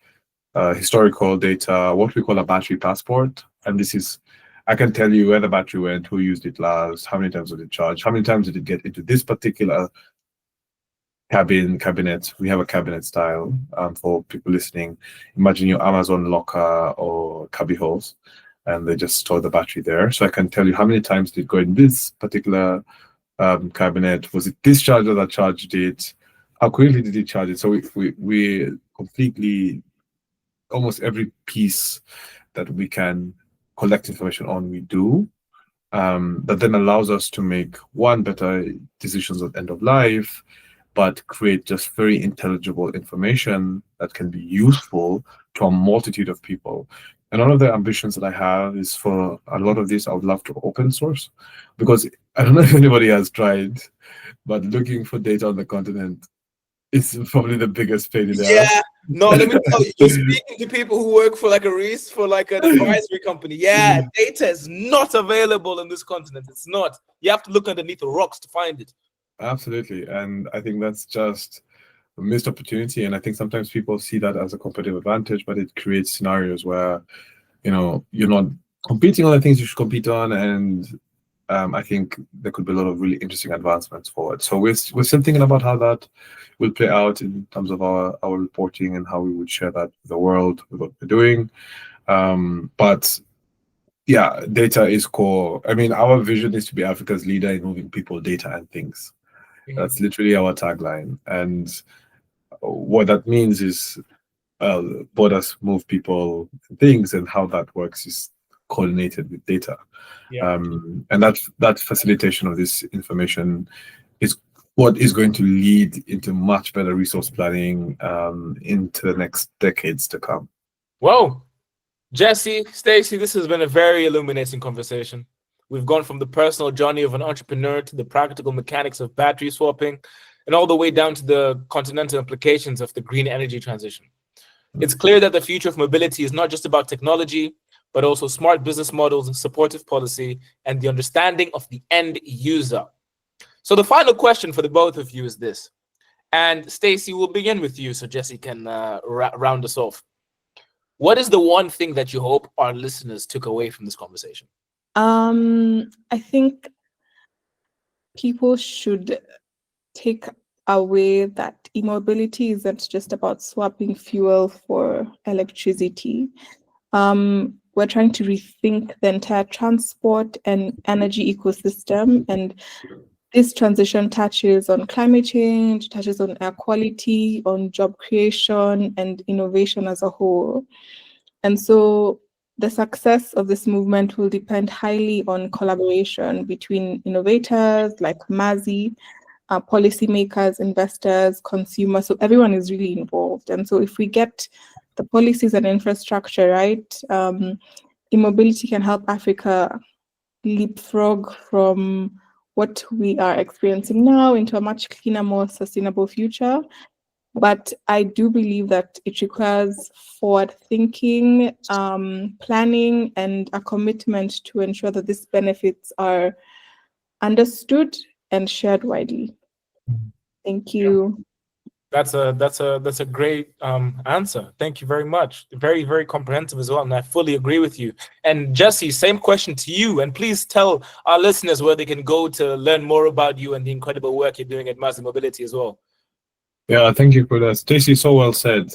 historical data, what we call a battery passport. And this is, I can tell you where the battery went, who used it last, how many times did it charge, how many times did it get into this particular cabinet. We have a cabinet style for people listening. Imagine your Amazon locker or cubby holes, and they just store the battery there. So I can tell you how many times did it go in this particular cabinet. Was it this charger that charged it? How quickly did it charge it? So we completely, almost every piece that we can collect information on, we do. That then allows us to make better decisions at end of life, but create just very intelligible information that can be useful to a multitude of people. And one of the ambitions that I have is, for a lot of this, I would love to open source, because I don't know if anybody has tried, but looking for data on the continent is probably the biggest pain in the ass. No, let me tell you, you're speaking to people who work for like an advisory company. Yeah, data is not available on this continent. It's not. You have to look underneath the rocks to find it. Absolutely. And I think that's just a missed opportunity. And I think sometimes people see that as a competitive advantage, but it creates scenarios where, you're not competing on the things you should compete on. And I think there could be a lot of really interesting advancements forward. So we're still thinking about how that will play out in terms of our reporting and how we would share that with the world, with what we're doing. But yeah, data is core. I mean, our vision is to be Africa's leader in moving people, data, and things. That's literally our tagline. And what that means is borders move people and things, and how that works is coordinated with data. And that facilitation of this information is what is going to lead into much better resource planning into the next decades to come. Whoa. Jesse, Stacey, this has been a very illuminating conversation. We've gone from the personal journey of an entrepreneur to the practical mechanics of battery swapping, and all the way down to the continental implications of the green energy transition. It's clear that the future of mobility is not just about technology, but also smart business models, supportive policy, and the understanding of the end user. So the final question for the both of you is this. And Stacey, we'll begin with you so Jesse can round us off. What is the one thing that you hope our listeners took away from this conversation? I think people should take away that e-mobility isn't just about swapping fuel for electricity. We're trying to rethink the entire transport and energy ecosystem, and this transition touches on climate change, touches on air quality, on job creation and innovation as a whole. And so the success of this movement will depend highly on collaboration between innovators like Mazi, policymakers, investors, consumers. So everyone is really involved. And so if we get the policies and infrastructure right, e-mobility can help Africa leapfrog from what we are experiencing now into a much cleaner, more sustainable future. But I do believe that it requires forward thinking, planning, and a commitment to ensure that these benefits are understood and shared widely. Thank you. That's a great answer. Thank you very much. Very, very comprehensive as well, and I fully agree with you. And Jesse, same question to you, and please tell our listeners where they can go to learn more about you and the incredible work you're doing at Mazi Mobility as well. Yeah, thank you for that. Stacey, so well said.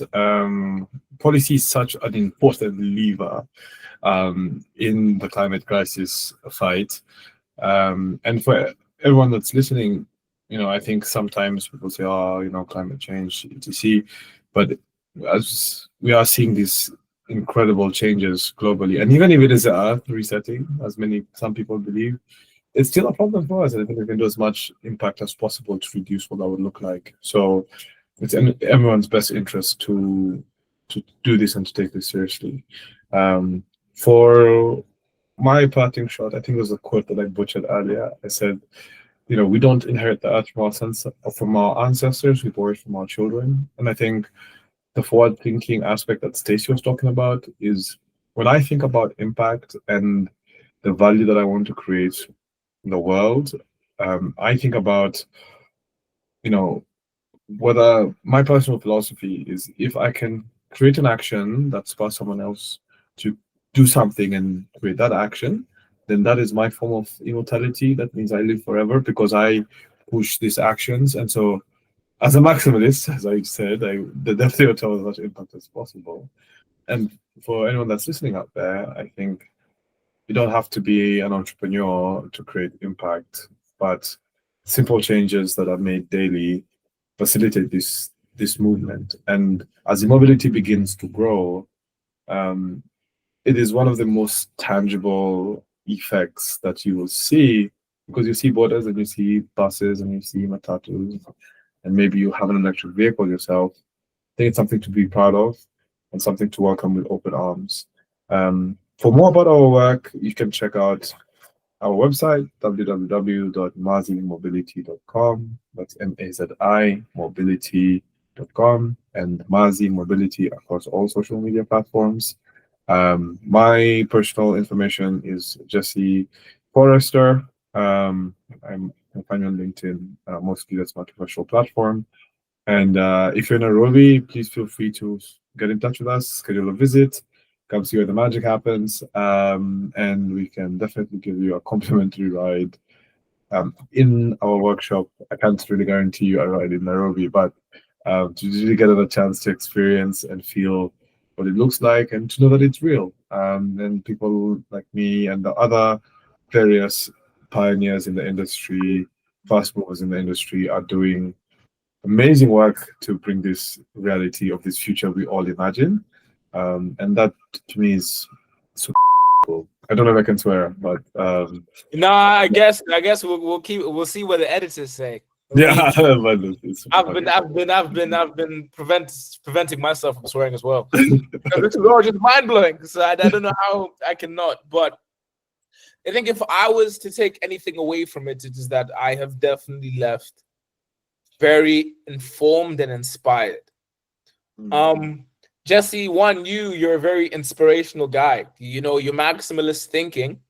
Policy is such an important lever in the climate crisis fight. And for everyone that's listening, I think sometimes people say, oh, climate change, etc. But as we are seeing these incredible changes globally, and even if it is the Earth resetting, as some people believe, it's still a problem for us. And I think we can do as much impact as possible to reduce what that would look like. So it's in everyone's best interest to do this and to take this seriously. For my parting shot, I think there's a quote that I butchered earlier. I said, we don't inherit the earth from our ancestors, we borrow it from our children. And I think the forward-thinking aspect that Stacey was talking about is when I think about impact and the value that I want to create in the world, I think about, whether my personal philosophy is if I can create an action that spurs someone else to do something and create that action, then that is my form of immortality. That means I live forever because I push these actions. And so as a maximalist, as I said, the definitely to have as much impact as possible. And for anyone that's listening out there, I think you don't have to be an entrepreneur to create impact, but simple changes that are made daily facilitate this movement. And as the mobility begins to grow, it is one of the most tangible effects that you will see, because you see borders and you see buses and you see matatus, and maybe you have an electric vehicle yourself. I think it's something to be proud of and something to welcome with open arms. For more about our work, you can check out our website, www.mazimobility.com. That's MAZI mobility.com, and Mazi Mobility across all social media platforms. My personal information is Jesse Forrester. I'm find me on LinkedIn. Mostly that's my professional platform. And if you're in Nairobi, please feel free to get in touch with us, schedule a visit, come see where the magic happens, and we can definitely give you a complimentary ride in our workshop. I can't really guarantee you a ride in Nairobi, but to really get a chance to experience and feel what it looks like and to know that it's real. And people like me and the other various pioneers in the industry, fast movers in the industry, are doing amazing work to bring this reality of this future we all imagine. And that to me is super cool. I don't know if I can swear, but no, I guess we'll see what the editors say. Yeah, but I've been preventing myself from swearing as well. This is all just mind blowing. So I don't know how I cannot. But I think if I was to take anything away from it, it is that I have definitely left very informed and inspired. Jesse, you're a very inspirational guy. Your maximalist thinking,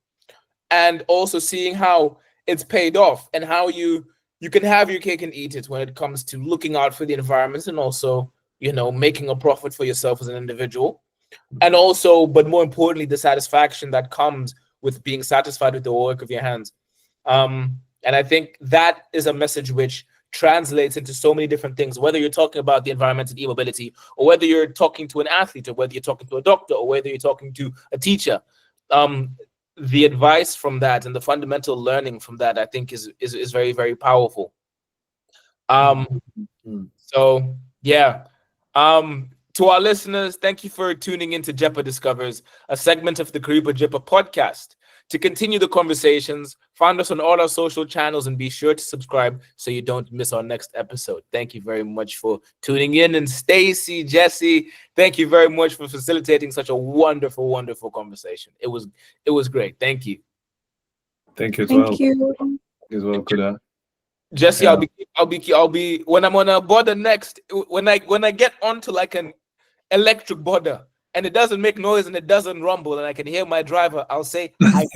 and also seeing how it's paid off and how you can have your cake and eat it when it comes to looking out for the environment and also, making a profit for yourself as an individual. And also, but more importantly, the satisfaction that comes with being satisfied with the work of your hands. And I think that is a message which translates into so many different things, whether you're talking about the environment and e-mobility, or whether you're talking to an athlete, or whether you're talking to a doctor, or whether you're talking to a teacher. The advice from that and the fundamental learning from that, I think, is very, very powerful. So yeah. To our listeners, thank you for tuning into JEPA Discovers, a segment of the Karibu JEPA podcast. To continue the conversations, find us on all our social channels and be sure to subscribe so you don't miss our next episode. Thank you very much for tuning in. And Stacey, Jesse, thank you very much for facilitating such a wonderful, wonderful conversation. It was great. Thank you. Thank you as Thank well. you. As well, Kuda. Jesse, Yeah. I'll be when I'm on a border next, when I get onto like an electric border and it doesn't make noise and it doesn't rumble and I can hear my driver, I'll say, I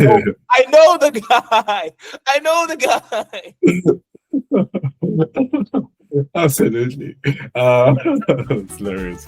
know the guy. I know the guy. Absolutely. It's hilarious.